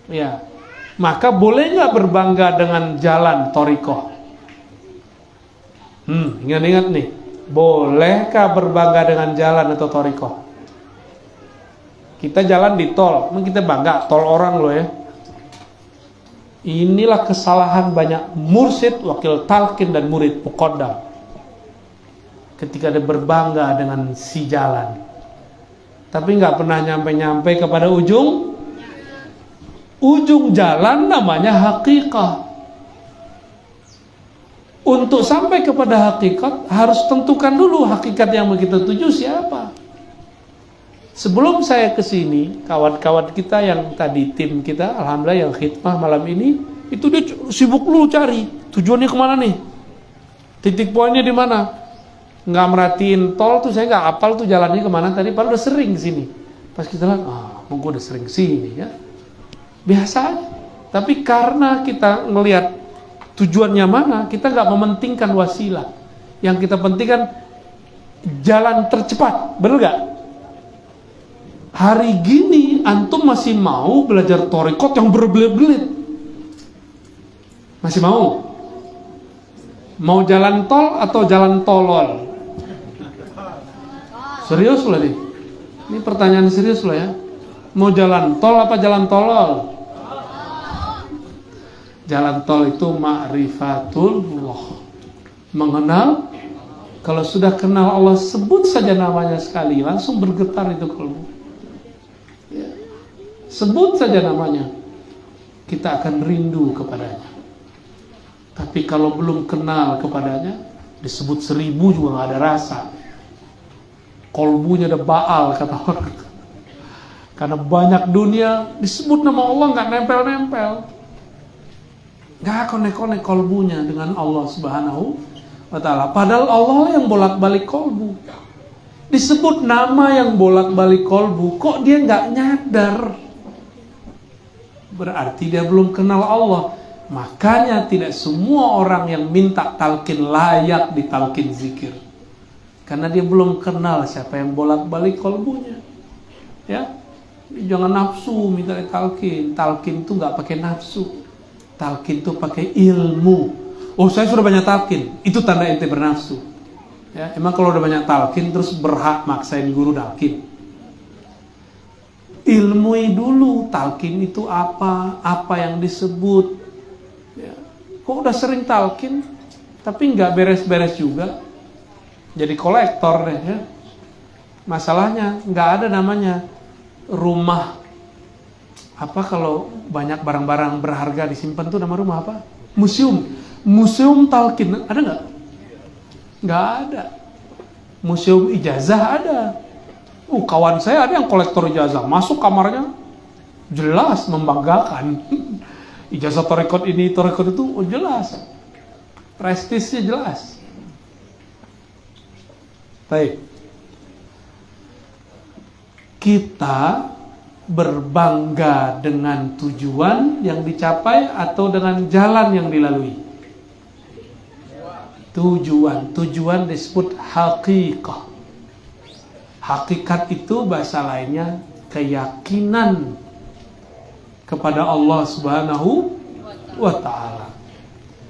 Ya. Maka boleh nggak berbangga dengan jalan torikoh? Ingat-ingat nih, bolehkah berbangga dengan jalan atau torikoh? Kita jalan di tol, emang kita bangga, tol orang loh ya. Inilah kesalahan banyak mursyid, wakil talqin dan murid muqaddam. Ketika dia berbangga dengan si jalan, tapi nggak pernah nyampe-nyampe kepada ujung jalan, namanya hakikat. Untuk sampai kepada hakikat harus tentukan dulu hakikat yang mau kita tuju siapa. Sebelum saya kesini, kawan-kawan kita yang tadi tim kita, alhamdulillah yang khidmah malam ini, itu dia sibuk lu cari tujuannya kemana nih, titik poinnya di mana. Nggak merhatiin tol tuh, saya nggak hafal tuh jalannya kemana tadi, padahal udah sering sini. Pas kita lihat, gue udah sering sini ya, biasa aja. Tapi karena kita ngelihat tujuannya mana, kita nggak mementingkan wasilah. Yang kita pentingkan jalan tercepat, bener nggak? Hari gini antum masih mau belajar thariqat yang berbelit-belit? Masih mau? Mau jalan tol atau jalan tolol? Serius loh nih. Ini pertanyaan serius loh ya. Mau jalan tol apa jalan tolol? Jalan tol itu ma'rifatullah, mengenal. Kalau sudah kenal Allah, sebut saja namanya sekali, langsung bergetar itu kalbu ya. Sebut saja namanya, kita akan rindu kepadanya. Tapi kalau belum kenal kepadanya, disebut 1000 juga gak ada rasa. Kolbunya ada baal kata orang. Karena banyak dunia disebut nama Allah gak nempel-nempel, gak konek-konek kolbunya dengan Allah subhanahu wa ta'ala. Padahal Allah yang bolak-balik kolbu. Disebut nama yang bolak-balik kolbu, kok dia gak nyadar? Berarti dia belum kenal Allah. Makanya tidak semua orang yang minta talqin layak ditalqin zikir, karena dia belum kenal siapa yang bolak-balik kolbunya. Ya, jangan nafsu minta talqin. Talqin itu gak pakai nafsu. Talqin itu pakai ilmu. Oh, saya sudah banyak talqin, itu tanda ente bernafsu. Ya, emang kalau udah banyak talqin terus berhak maksain guru talqin? Ilmui dulu talqin itu apa yang disebut. Ya. Kok udah sering talqin tapi nggak beres-beres juga, jadi kolektor deh ya. Masalahnya nggak ada namanya rumah apa, kalau banyak barang-barang berharga disimpan tuh nama rumah apa? Museum talqin ada nggak? Nggak ada. Museum ijazah ada. Kawan saya ada yang kolektor ijazah, masuk kamarnya jelas membanggakan. Ijazah thariqat ini, thariqat itu, jelas. Prestisnya jelas. Baik. Kita berbangga dengan tujuan yang dicapai atau dengan jalan yang dilalui? Tujuan disebut haqiqah. Hakikat itu bahasa lainnya keyakinan kepada Allah Subhanahu wa ta'ala.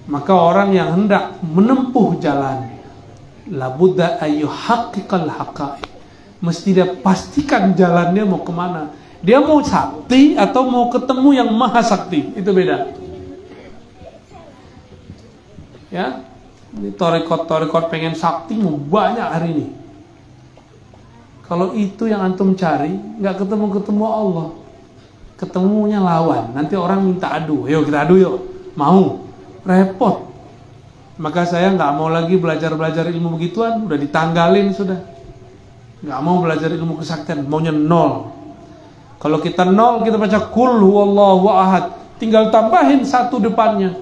Maka orang yang hendak menempuh jalan, labudda ayyuhaqqiqal haqa'iq, mesti dia pastikan jalannya mau kemana. Dia mau sakti atau mau ketemu yang maha sakti, itu beda. Ya, ini torikot pengen sakti mau banyak hari ini. Kalau itu yang antum cari, nggak ketemu Allah, ketemunya lawan. Nanti orang minta adu, yuk kita adu yuk, mau, repot. Maka saya nggak mau lagi belajar ilmu begituan, udah ditanggalin sudah. Nggak mau belajar ilmu kesaktian, maunya 0. Kalau kita 0, kita baca kul huwallahu ahad, tinggal tambahin 1 depannya.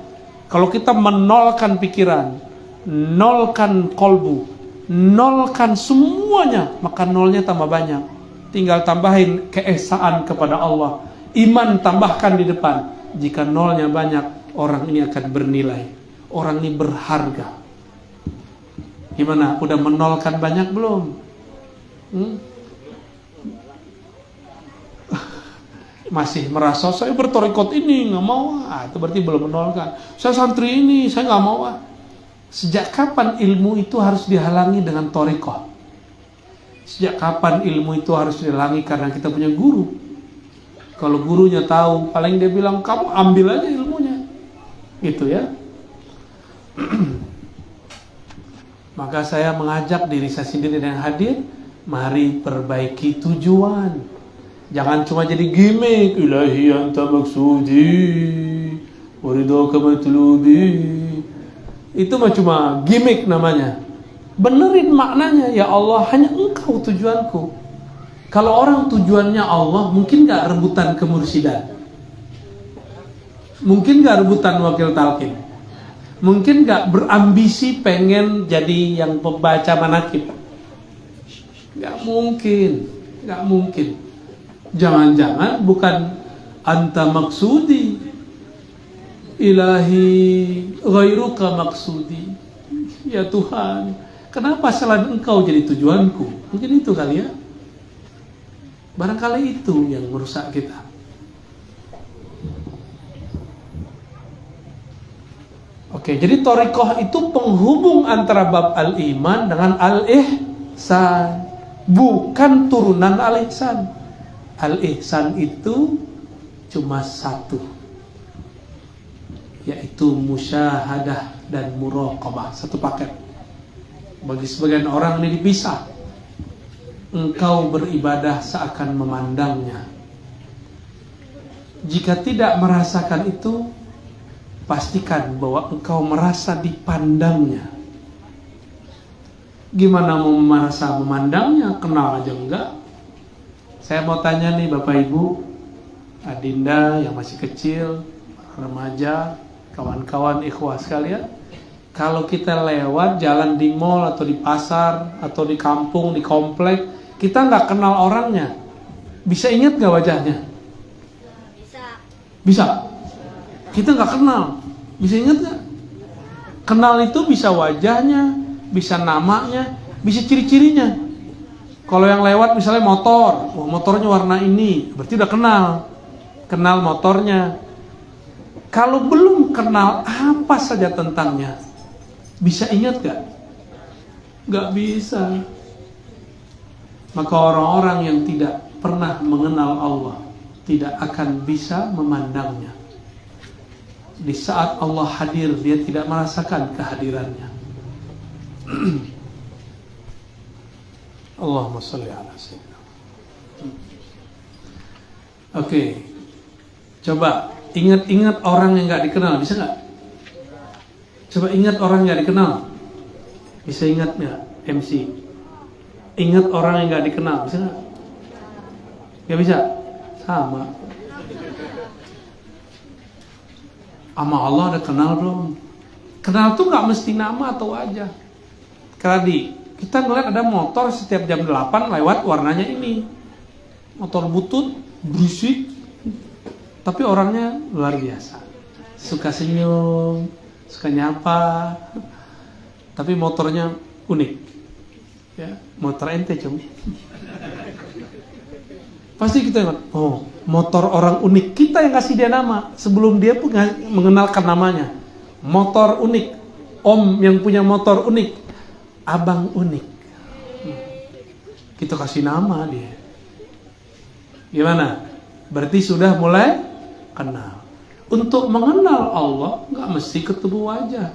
Kalau kita menolkan pikiran, nolkan kolbu, nolkan semuanya, maka 0-nya tambah banyak. Tinggal tambahin keesaan kepada Allah, iman tambahkan di depan. Jika 0-nya banyak, orang ini akan bernilai, orang ini berharga. Gimana? Udah menolkan banyak belum? Masih merasa saya bertorikot ini nggak mau, itu berarti belum menolkan. Saya santri ini saya nggak mau. Sejak kapan ilmu itu harus dihalangi dengan torikoh? Sejak kapan ilmu itu harus dihalangi karena kita punya guru? Kalau gurunya tahu, paling dia bilang kamu ambil aja ilmunya, gitu ya. Maka saya mengajak diri saya sendiri dan hadir, mari perbaiki tujuan. Jangan cuma jadi gimmick, ilahi anta maksudi waridaka matlubi. Itu mah cuma gimmick namanya. Benerin maknanya, ya Allah hanya engkau tujuanku. Kalau orang tujuannya Allah, mungkin gak rebutan kemursidan, mungkin gak rebutan wakil talqin, mungkin gak berambisi pengen jadi yang pembaca manaqib. Gak mungkin. Jangan-jangan bukan anta maksudi, ilahi ghairuka maksudi. Ya Tuhan, kenapa selain engkau jadi tujuanku? Mungkin itu kali ya. Barangkali itu yang merusak kita. Oke, jadi thariqah itu penghubung antara bab al-iman dengan al-ihsan, bukan turunan al-ihsan. Al-ihsan itu cuma 1, yaitu musyahadah dan muraqabah, 1 paket. Bagi sebagian orang ini dipisah. Engkau beribadah seakan memandangnya. Jika tidak merasakan itu, pastikan bahwa engkau merasa dipandangnya. Gimana mau merasa memandangnya? Kenal aja enggak? Saya mau tanya nih Bapak Ibu, Adinda yang masih kecil, remaja, kawan-kawan ikhwah sekalian, kalau kita lewat jalan di mall atau di pasar atau di kampung, di komplek, kita nggak kenal orangnya, bisa ingat nggak wajahnya? Bisa. Kita nggak kenal, bisa ingat nggak? Kenal itu bisa wajahnya, bisa namanya, bisa ciri-cirinya. Kalau yang lewat misalnya motor, motornya warna ini, berarti udah kenal motornya. Kalau belum kenal apa saja tentangnya, bisa ingat gak? Gak bisa. Maka orang-orang yang tidak pernah mengenal Allah tidak akan bisa memandangnya. Di saat Allah hadir, dia tidak merasakan kehadirannya. Allahumma sholli ala sayyidina. Oke. Coba ingat-ingat orang yang gak dikenal, bisa gak? Coba ingat orang yang gak dikenal. Bisa ingat gak MC? Ingat orang yang gak dikenal, bisa gak? Gak bisa? Sama. Sama Allah ada kenal belum? Kenal tuh gak mesti nama atau wajah. Tadi kita ngeliat ada motor setiap jam 8 lewat warnanya ini, motor butut, berisik, tapi orangnya luar biasa, suka senyum, suka nyapa. tapi motornya unik. Ya, motor ente cum. Pasti kita ingat, oh motor orang unik. Kita yang kasih dia nama sebelum dia pun mengenalkan namanya. Motor unik, om yang punya motor unik, abang unik. Kita kasih nama dia. Gimana? Berarti sudah mulai kenal. Untuk mengenal Allah nggak mesti ketemu wajah.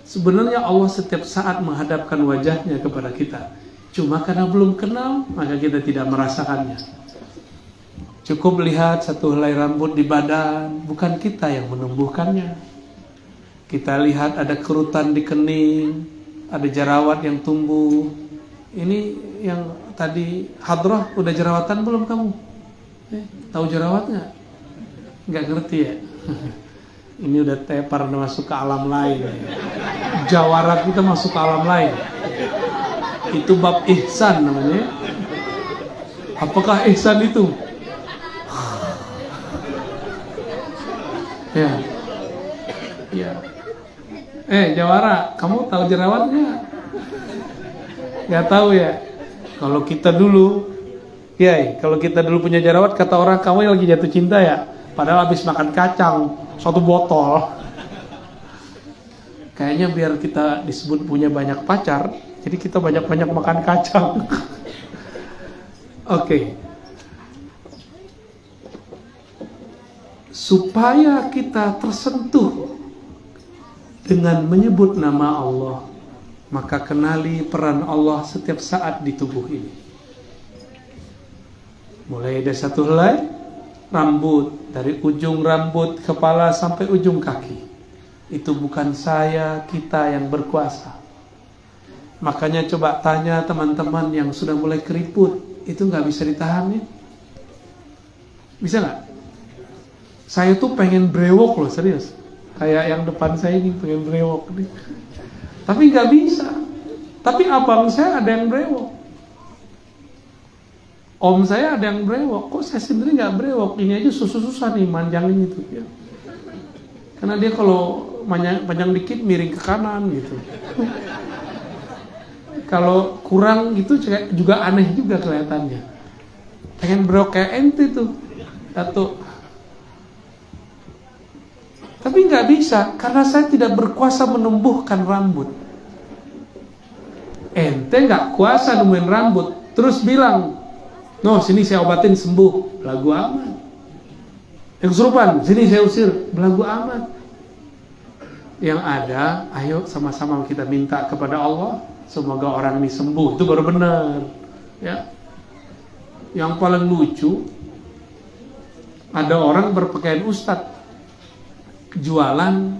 Sebenarnya Allah setiap saat menghadapkan wajahnya kepada kita. Cuma karena belum kenal, maka kita tidak merasakannya. Cukup lihat satu helai rambut di badan, bukan kita yang menumbuhkannya. Kita lihat ada kerutan di kening, ada jerawat yang tumbuh. Ini yang tadi hadrah, udah jerawatan belum kamu? Tahu jerawat nggak? Nggak ngerti ya? Ini udah tepar, udah masuk ke alam lain. Jawara kita masuk ke alam lain. Itu bab ihsan namanya. Apakah ihsan itu? Ya. Ya. Jawara, kamu tahu jerawat nggak? Nggak tahu ya. Kalau kita dulu, kalau kita dulu punya jerawat, kata orang kamu yang lagi jatuh cinta ya. Padahal habis makan kacang 1 botol. Kayaknya biar kita disebut punya banyak pacar, jadi kita banyak-banyak makan kacang. Oke. Supaya kita tersentuh dengan menyebut nama Allah, maka kenali peran Allah setiap saat di tubuh ini. Mulai dari satu helai rambut, dari ujung rambut kepala sampai ujung kaki. Itu bukan saya, kita yang berkuasa. Makanya coba tanya teman-teman yang sudah mulai keriput, itu nggak bisa ditahan ya? Bisa nggak? Saya tuh pengen brewok loh, serius. Kayak yang depan saya ini pengen brewok nih. Tapi nggak bisa. Tapi abang saya ada yang brewok. Om saya ada yang brewok. Kok saya sendiri nggak brewok? Ini aja susah-susah nih manjangin itu ya. Karena dia kalau panjang dikit miring ke kanan gitu. Kalau kurang gitu juga aneh juga kelihatannya. Pengen brewok kayak ente tuh, Datuk. Tapi nggak bisa, karena saya tidak berkuasa menumbuhkan rambut. Ente nggak kuasa nemuin rambut, terus bilang, no sini saya obatin sembuh, belagu amat. Yang kesurupan, sini saya usir, belagu amat. Yang ada, ayo sama-sama kita minta kepada Allah, semoga orang ini sembuh, itu baru benar. Ya. Yang paling lucu, ada orang berpakaian ustadz, jualan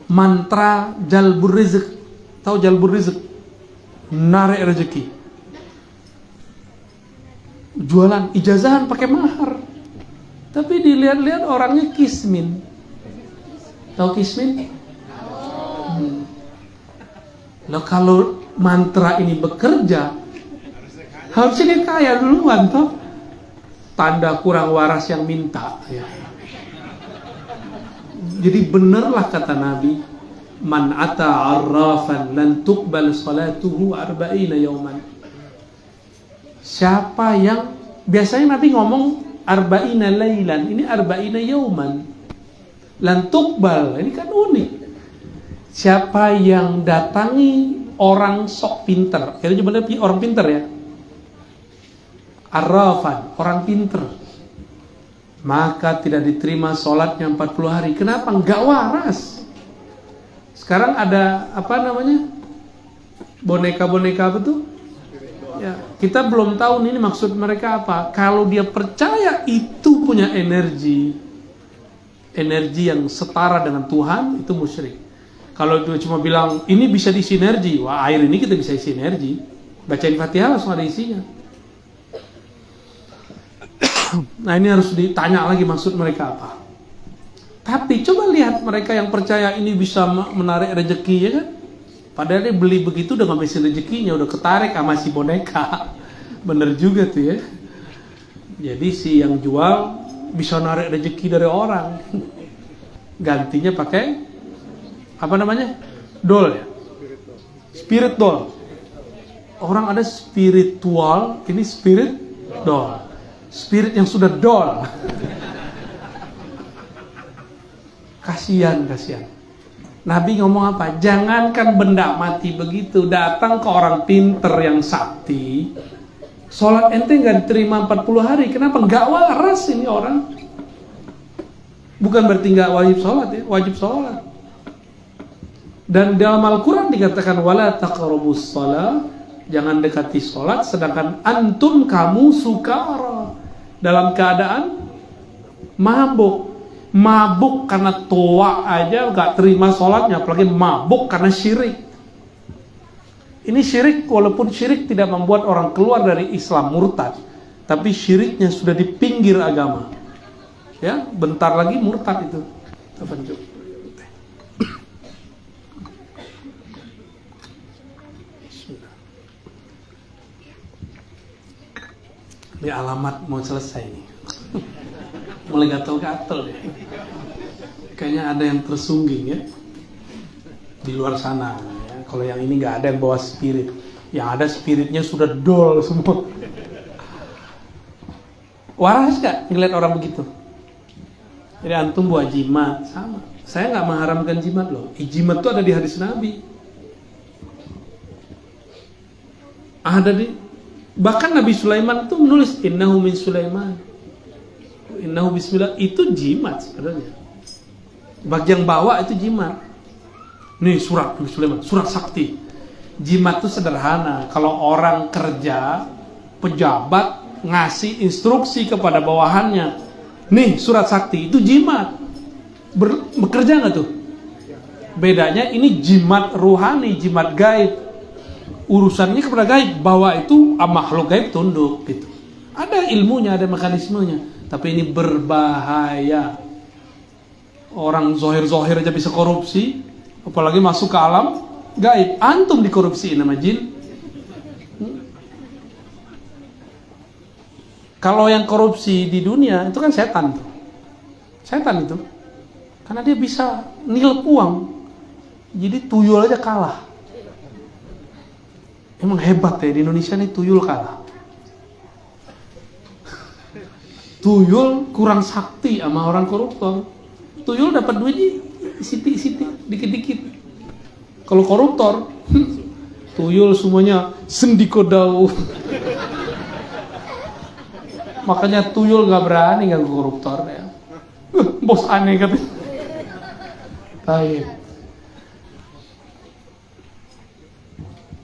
mantra jalbur rizq. Tahu jalbur rizq? Narik rezeki. Jualan ijazahan pakai mahar. Tapi dilihat-lihat orangnya kismin. Tahu kismin? Loh kalau mantra ini bekerja, harusnya dia kaya duluan toh. Tanda kurang waras yang minta ya. Jadi benarlah kata Nabi, man ata arrafan lan tuqbal salatuhu 40 yawman. Siapa yang biasanya Nabi ngomong 40 lailan, ini 40 yawman. Lan tuqbal, ini kan unik. Siapa yang datangi orang sok pinter, itu cuma orang pinter ya. Arrafan, orang pinter, maka tidak diterima sholatnya 40 hari. Kenapa? Enggak waras. Sekarang ada apa namanya? Boneka-boneka apa tuh? Ya, kita belum tahu ini maksud mereka apa. Kalau dia percaya itu punya energi yang setara dengan Tuhan, itu musyrik. Kalau dia cuma bilang ini bisa disinergi, wah air ini kita bisa sinergi. Bacain Fatihah langsung ada isinya. Nah ini harus ditanya lagi maksud mereka apa. Tapi coba lihat mereka yang percaya ini bisa menarik rezeki ya kan. Padahal dia beli begitu udah ngabisin rezekinya, udah ketarik sama si boneka. Bener juga tuh ya. Jadi si yang jual bisa narik rezeki dari orang. Gantinya pakai apa namanya? Doll ya? Spirit doll. Orang ada spiritual, ini spirit doll. Spirit yang sudah doll. Kasihan. Nabi ngomong apa? Jangankan benda mati begitu, datang ke orang pinter yang sakti, sholat ente nggak diterima 40 hari. Kenapa? Nggak waras ini orang. Bukan berarti nggak wajib sholat ya, wajib sholat. Dan dalam Al-Quran dikatakan wala taqrabus shalah, jangan dekati sholat, sedangkan antum kamu sukara, dalam keadaan mabuk karena tua aja gak terima sholatnya, apalagi mabuk karena syirik. Ini syirik, walaupun syirik tidak membuat orang keluar dari Islam murtad, tapi syiriknya sudah di pinggir agama. Ya, bentar lagi murtad itu. Ini alamat mau selesai nih. Mulai gatel-gatel deh. Kayaknya ada yang tersungging ya di luar sana ya. Kalau yang ini nggak ada yang bawa spirit, yang ada spiritnya sudah dol semua. Waras gak ngeliat orang begitu? Jadi antum buat jimat sama. Saya nggak mengharamkan jimat loh. Jimat itu ada di hadis Nabi. Ada di, bahkan Nabi Sulaiman tuh menulis innahu min Sulaiman. Innahu bismillah, itu jimat sebenarnya. Bagian bawah itu jimat. Nih surat Nabi Sulaiman, surat sakti. Jimat itu sederhana. Kalau orang kerja, pejabat ngasih instruksi kepada bawahannya, nih surat sakti, itu jimat. Bekerja nggak tuh? Bedanya ini jimat ruhani, jimat gaib. Urusannya kepada gaib, bahwa itu makhluk gaib tunduk gitu. Ada ilmunya, ada mekanismenya. Tapi ini berbahaya. Orang zohir-zohir aja bisa korupsi, apalagi masuk ke alam gaib. Antum dikorupsiin sama jin. Kalau yang korupsi di dunia itu kan setan tuh. Setan itu. Karena dia bisa nilep uang. Jadi tuyul aja kalah. Emang hebat ya, di Indonesia nih tuyul kalah. Tuyul kurang sakti sama orang koruptor. Tuyul dapat duitnya siti-siti, dikit-dikit. Kalau koruptor, tuyul semuanya sendikodau. Makanya tuyul gak berani ganggu koruptor ya. Bos aneh katanya. Baik.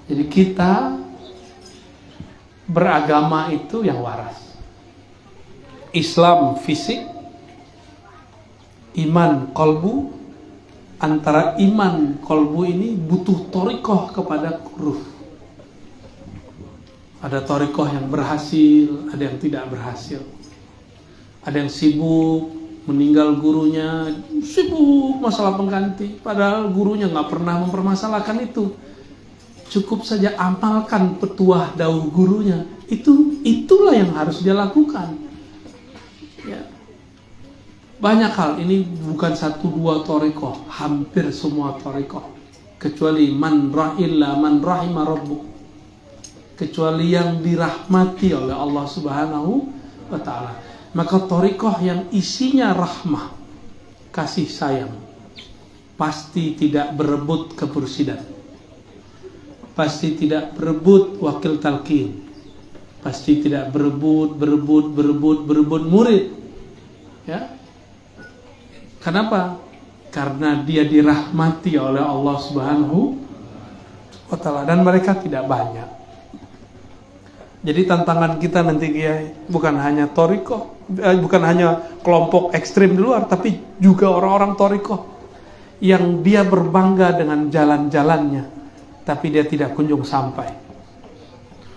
Jadi kita beragama itu yang waras. Islam fisik, iman kolbu. Antara iman kolbu ini butuh torikoh kepada ruh. Ada torikoh yang berhasil, ada yang tidak berhasil. Ada yang sibuk meninggal gurunya, sibuk masalah pengganti, padahal gurunya nggak pernah mempermasalahkan itu. Cukup saja amalkan petuah dawuh gurunya. Itulah yang harus dia lakukan. Ya. Banyak hal, ini bukan 1-2 torikoh, hampir semua torikoh, kecuali man rahima rabbuk, kecuali yang dirahmati oleh Allah Subhanahu wa ta'ala. Maka torikoh yang isinya rahmah, kasih sayang, pasti tidak berebut kemursidan, pasti tidak berebut wakil talqin, pasti tidak berebut murid. Ya. Kenapa? Karena dia dirahmati oleh Allah Subhanahu wa ta'ala, dan mereka tidak banyak. Jadi tantangan kita nanti bukan hanya torikoh, bukan hanya kelompok ekstrim di luar, tapi juga orang-orang torikoh yang dia berbangga dengan jalan-jalannya, tapi dia tidak kunjung sampai.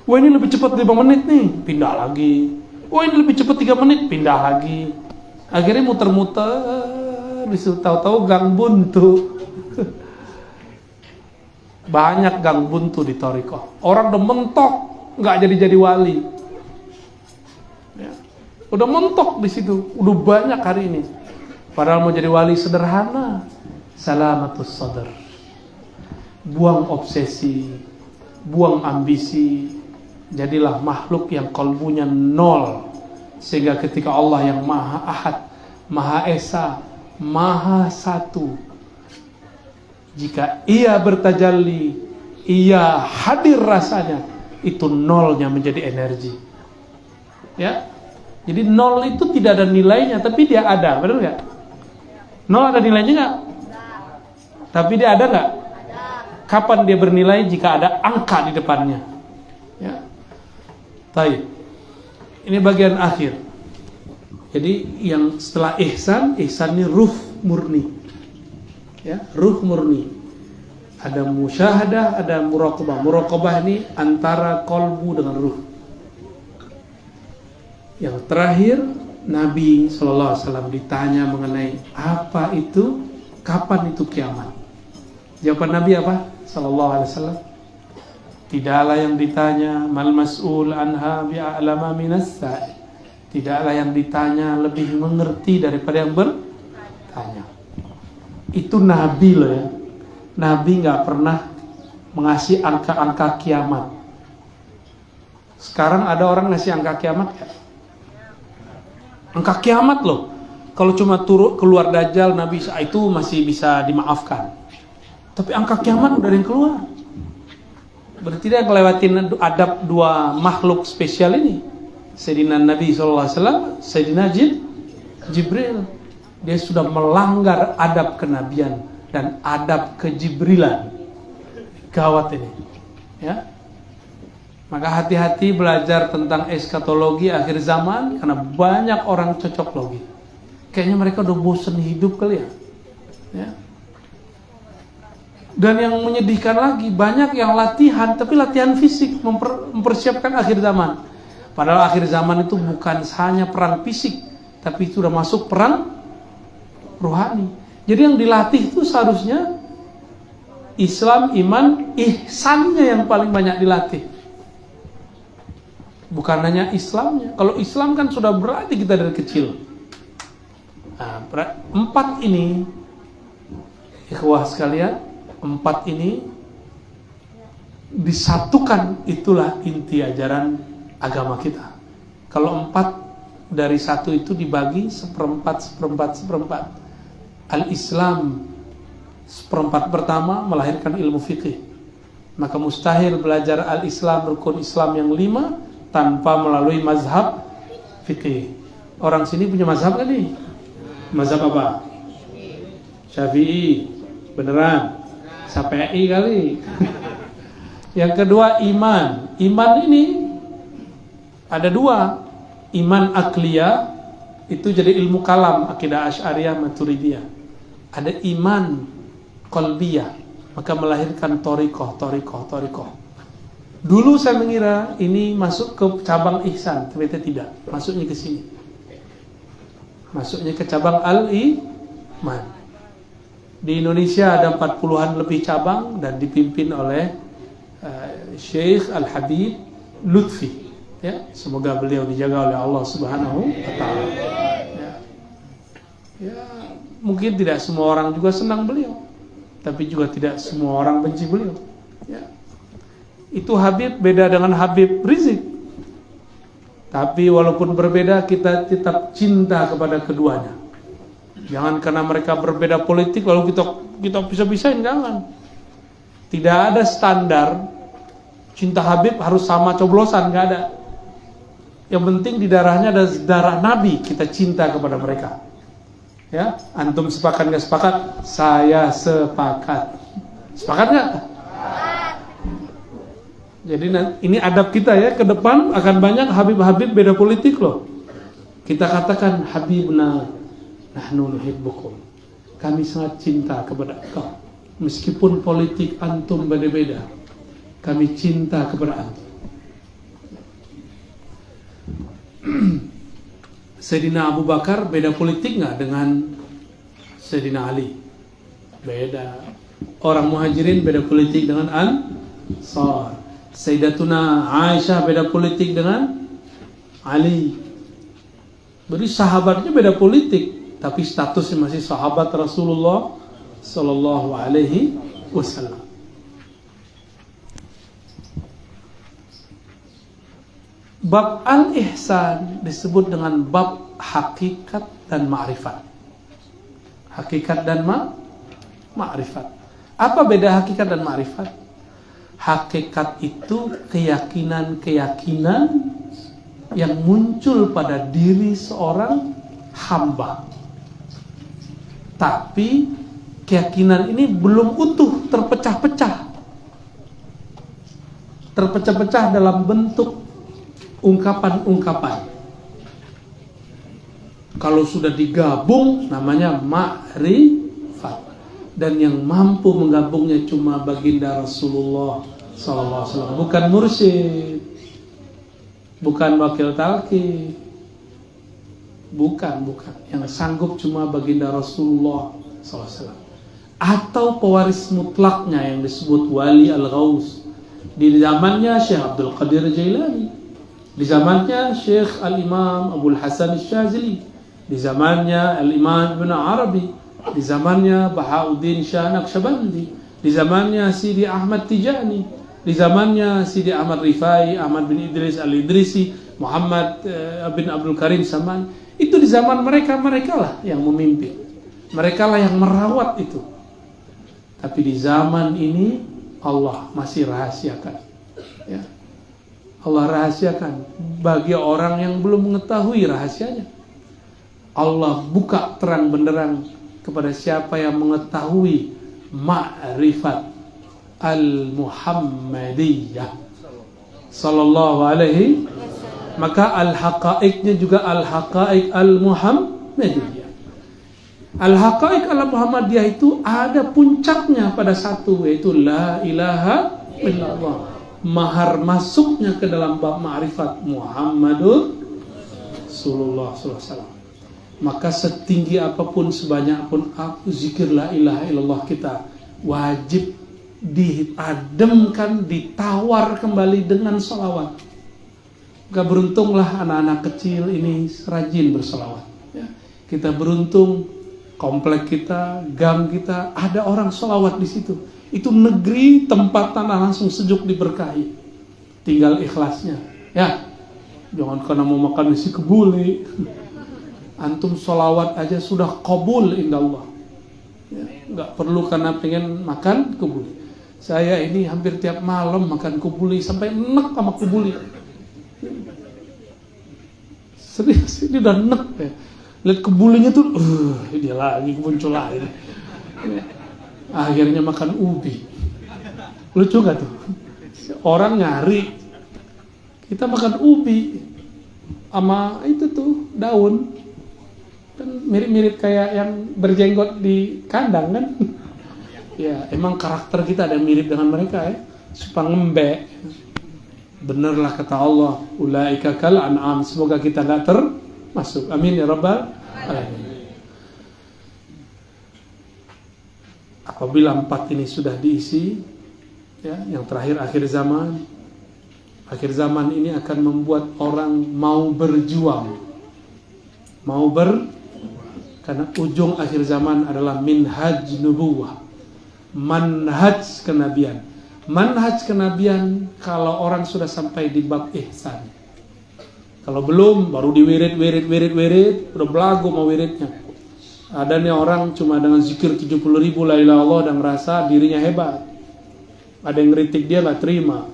Wah, ini lebih cepat 5 menit nih, pindah lagi. Wah, ini lebih cepat 3 menit, pindah lagi. Akhirnya muter-muter, tahu-tahu gang buntu. Banyak gang buntu di torikoh. Orang udah mentok, nggak jadi wali. Ya. Udah mentok di situ, udah banyak hari ini. Padahal mau jadi wali sederhana, salamatus sadr. Buang obsesi, buang ambisi. Jadilah makhluk yang kalbunya nol, sehingga ketika Allah yang Maha Ahad, Maha Esa, Maha Satu, jika ia bertajalli, ia hadir rasanya, itu nolnya menjadi energi. Ya, jadi nol itu tidak ada nilainya, tapi dia ada, benar nggak? Nol ada nilainya nggak? Tapi dia ada nggak? Kapan dia bernilai? Jika ada angka di depannya. Ya, baik. Ini bagian akhir. Jadi yang setelah ihsan ini ruh murni. Ya, ruh murni. Ada musyahadah, ada muraqabah. Muraqabah ini antara kolbu dengan ruh. Yang terakhir, Nabi SAW ditanya mengenai apa itu, kapan itu kiamat. Jawaban Nabi apa? SAW, tidaklah yang ditanya mal mas'ul anha bi'a'lama minas sa'i. Tidaklah yang ditanya lebih mengerti daripada yang bertanya. Itu Nabi loh ya. Nabi nggak pernah mengasih angka-angka kiamat. Sekarang ada orang ngasih angka kiamat ya? Angka kiamat loh. Kalau cuma keluar Dajjal, Nabi itu masih bisa dimaafkan. Tapi angka kiamat udah ada yang keluar. Berarti dia ngelewatin adab dua makhluk spesial ini. Sayyidina Nabi SAW, Sayyidina Jibril. Dia sudah melanggar adab kenabian dan adab kejibrilan. Gawat ini. Ya. Maka hati-hati belajar tentang eskatologi akhir zaman, karena banyak orang cocok logi. Kayaknya mereka udah bosan hidup kali ya. Ya. Dan yang menyedihkan lagi, banyak yang latihan, tapi latihan fisik, mempersiapkan akhir zaman. Padahal akhir zaman itu bukan hanya perang fisik, tapi itu sudah masuk perang rohani. Jadi yang dilatih itu seharusnya Islam, iman, ihsannya yang paling banyak dilatih. Bukan hanya Islamnya. Kalau Islam kan sudah berarti kita dari kecil. Nah, 4 ini, ikhwah sekalian, 4 ini disatukan, itulah inti ajaran agama kita. Kalau 4 dari 1 itu dibagi seperempat. Al-Islam seperempat pertama melahirkan ilmu fikih. Maka mustahil belajar al-Islam, rukun Islam yang 5 tanpa melalui mazhab fikih. Orang sini punya mazhab kan nih? Mazhab apa? Syafi'i. Beneran? Syafi'i kali. Yang kedua iman. Iman ini ada 2. Iman akliyah itu jadi ilmu kalam, akidah Asy'ariyah, Maturidiyah. Ada iman qalbiyah, maka melahirkan thariqah. Dulu saya mengira ini masuk ke cabang ihsan, ternyata tidak. Masuknya ke sini. Masuknya ke cabang al-iman. Di Indonesia ada 40-an lebih cabang dan dipimpin oleh Syekh Al-Habib Lutfi. Ya, semoga beliau dijaga oleh Allah Subhanahu wa taala. Ya, mungkin tidak semua orang juga senang beliau, tapi juga tidak semua orang benci beliau. Ya. Itu Habib beda dengan Habib Rizik. Tapi walaupun berbeda, kita tetap cinta kepada keduanya. Jangan karena mereka berbeda politik lalu kita bisa-bisain, jangan. Tidak ada standar cinta Habib harus sama coblosan, nggak ada. Yang penting di darahnya ada darah Nabi, kita cinta kepada mereka. Ya, antum sepakat nggak sepakat? Saya sepakat. Sepakat nggak? Jadi ini adab kita ya, ke depan akan banyak Habib-Habib beda politik loh. Kita katakan Habibna nahnu nuhibbukum. Kami sangat cinta kepada engkau. Meskipun politik antum beda-beda, kami cinta kepada antum. Sayyidina Abu Bakar beda politik nggak dengan Sayyidina Ali? Beda. Orang Muhajirin beda politik dengan Ansar. Sayyidatuna Aisyah beda politik dengan Ali. Berarti sahabatnya beda politik, tapi statusnya masih sahabat Rasulullah sallallahu alaihi wasallam. Bab al-ihsan disebut dengan bab hakikat dan ma'rifat. Hakikat dan ma'rifat. Apa beda hakikat dan ma'rifat? Hakikat itu keyakinan-keyakinan yang muncul pada diri seorang hamba. Tapi keyakinan ini belum utuh, terpecah-pecah. Terpecah-pecah dalam bentuk ungkapan-ungkapan. Kalau sudah digabung namanya ma'rifat. Dan yang mampu menggabungnya cuma baginda Rasulullah SAW. Bukan mursyid, bukan wakil talqin, bukan. Yang sanggup cuma baginda Rasulullah SAW. Atau pewaris mutlaknya yang disebut wali al-ghaus. Di zamannya Syekh Abdul Qadir Jailani, di zamannya Syekh Al-Imam Abdul Hasan Syazili, di zamannya Al-Imam Ibn Arabi, di zamannya Bahauddin Shah Naqsyabandi, di zamannya Sidi Ahmad Tijani, di zamannya Sidi Ahmad Rifai, Ahmad bin Idris Al-Idrisi, Muhammad bin Abdul Karim Saman. Itu di zaman mereka lah yang memimpin, mereka lah yang merawat itu. Tapi di zaman ini Allah masih rahasiakan, ya. Allah rahasiakan bagi orang yang belum mengetahui rahasianya. Allah buka terang benderang kepada siapa yang mengetahui ma'rifat al-Muhammadiyah sallallahu alaihi, maka al-haqaiqnya juga al-haqaiq al-Muhammadiyah. Al-haqaiq al-Muhammadiyah itu ada puncaknya pada satu, yaitu la ilaha illallah. Mahar masuknya ke dalam bab ma'rifat Muhammadur Rasulullah SAW. Maka setinggi apapun, sebanyak pun zikir la ilaha illallah kita wajib diademkan, ditawar kembali dengan salawat. Maka beruntunglah anak-anak kecil ini rajin bersalawat, ya. Kita beruntung komplek kita, gang kita ada orang salawat di situ. Itu negeri tempat tanah langsung sejuk diberkahi. Tinggal ikhlasnya, ya. Jangan karena mau makan nasi kebuli. Antum sholawat aja sudah qabul indallah, ya, nggak perlu karena pengen makan kebuli. Saya ini hampir tiap malam makan kebuli sampai enek sama kebuli. Serius, ini udah enek ya. Lihat kebulinya tuh, dia lagi muncul lagi. Akhirnya makan ubi. Lucu gak tuh? Orang nyari, kita makan ubi sama itu tuh daun. Kan mirip-mirip kayak yang berjenggot di kandang kan. Ya emang karakter kita ada yang mirip dengan mereka, ya. Suka ngembek. Benerlah kata Allah, ulaika kal an'am. Semoga kita gak termasuk, amin ya rabbal alamin. Apabila 4 ini sudah diisi, ya, yang terakhir akhir zaman. Akhir zaman ini akan membuat orang mau berjuang, karena ujung akhir zaman adalah minhaj nubuwah, manhaj kenabian. Manhaj kenabian kalau orang sudah sampai di bab ihsan. Kalau belum, baru diwirid, udah belagu mau wiridnya. Ada nih orang cuma dengan zikir 70.000 la ilaha illallah dan merasa dirinya hebat. Ada yang ngeritik dia gak terima.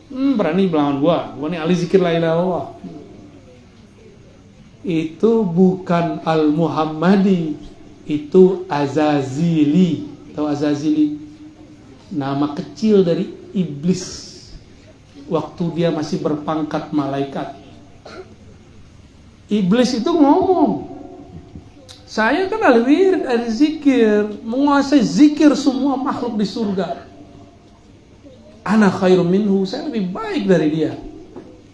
Berani melawan gua nih ahli zikir la ilaha illallah. Itu bukan al-Muhammadi, itu Azazili. Tahu Azazili? Nama kecil dari iblis waktu dia masih berpangkat malaikat. Iblis itu ngomong, saya kan ahli wirid, ahli zikir, menguasai zikir semua makhluk di surga. Ana khairum minhu, saya lebih baik dari dia.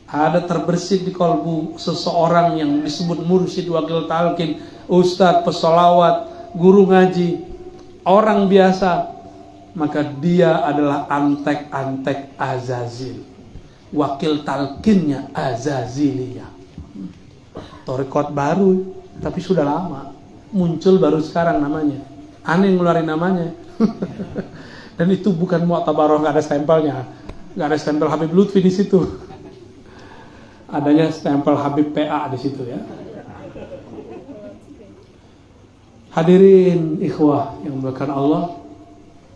Ada terbersit di kalbu seseorang yang disebut mursyid, wakil talqin, ustadz, pesolawat, guru ngaji, orang biasa, maka dia adalah antek-antek Azazil, wakil talqinnya Azaziliyah. Torikot baru, tapi sudah lama, muncul baru sekarang namanya. Aneh ngeluarin namanya. Dan itu bukan Mu'tabaroh, nggak ada stempelnya, nggak ada stempel Habib Lutfi di situ. Adanya stempel Habib PA di situ ya. Hadirin ikhwah yang dimuliakan Allah,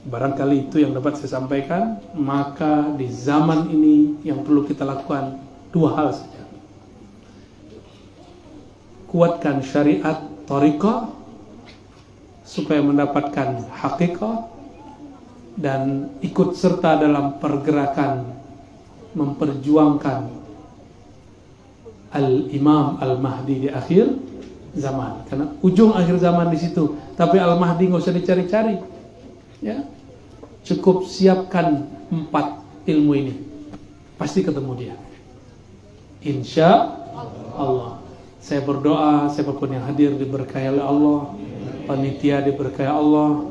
barangkali itu yang dapat saya sampaikan. Maka di zaman ini yang perlu kita lakukan dua hal saja. Kuatkan syariat thariqah supaya mendapatkan hakikat, dan ikut serta dalam pergerakan memperjuangkan Al-Imam Al-Mahdi di akhir zaman. Karena ujung akhir zaman di situ. Tapi Al-Mahdi nggak usah dicari-cari. Ya, cukup siapkan 4 ilmu ini, pasti ketemu dia. Insya Allah. Saya berdoa siapapun yang hadir diberkahi oleh Allah, panitia diberkahi Allah,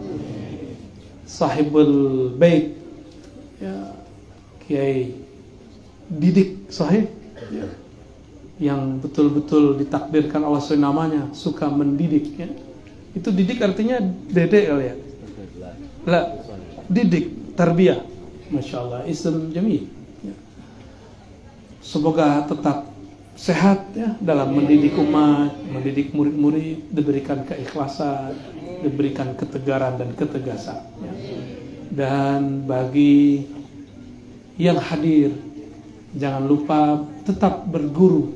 sahibul bait, ya, Kiai Didik Sahib, ya, yang betul-betul ditakdirkan Allah sesuai namanya, suka mendidik. Ya. Itu didik artinya dedek kali ya? Lah, didik, tarbiyah. Masya Allah, ism jamil. Ya. Semoga tetap sehat ya dalam mendidik umat, mendidik murid-murid, diberikan keikhlasan, diberikan ketegaran dan ketegasan. Ya. Dan bagi yang hadir, jangan lupa tetap berguru,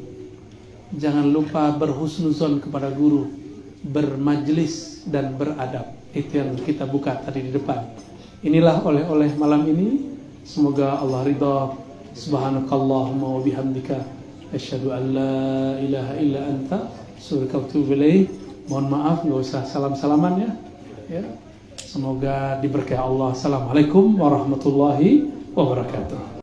jangan lupa berhusnuzon kepada guru, bermajlis dan beradab. Itu yang kita buka tadi di depan. Inilah oleh-oleh malam ini. Semoga Allah ridha. Subhanakallahumma wa bihamdika asyhadu an la ilaha illa anta astaghfiruka wa atubu ilaik. Mohon maaf enggak usah salam-salaman ya. Ya. Semoga diberkahi Allah. Assalamualaikum warahmatullahi wabarakatuh.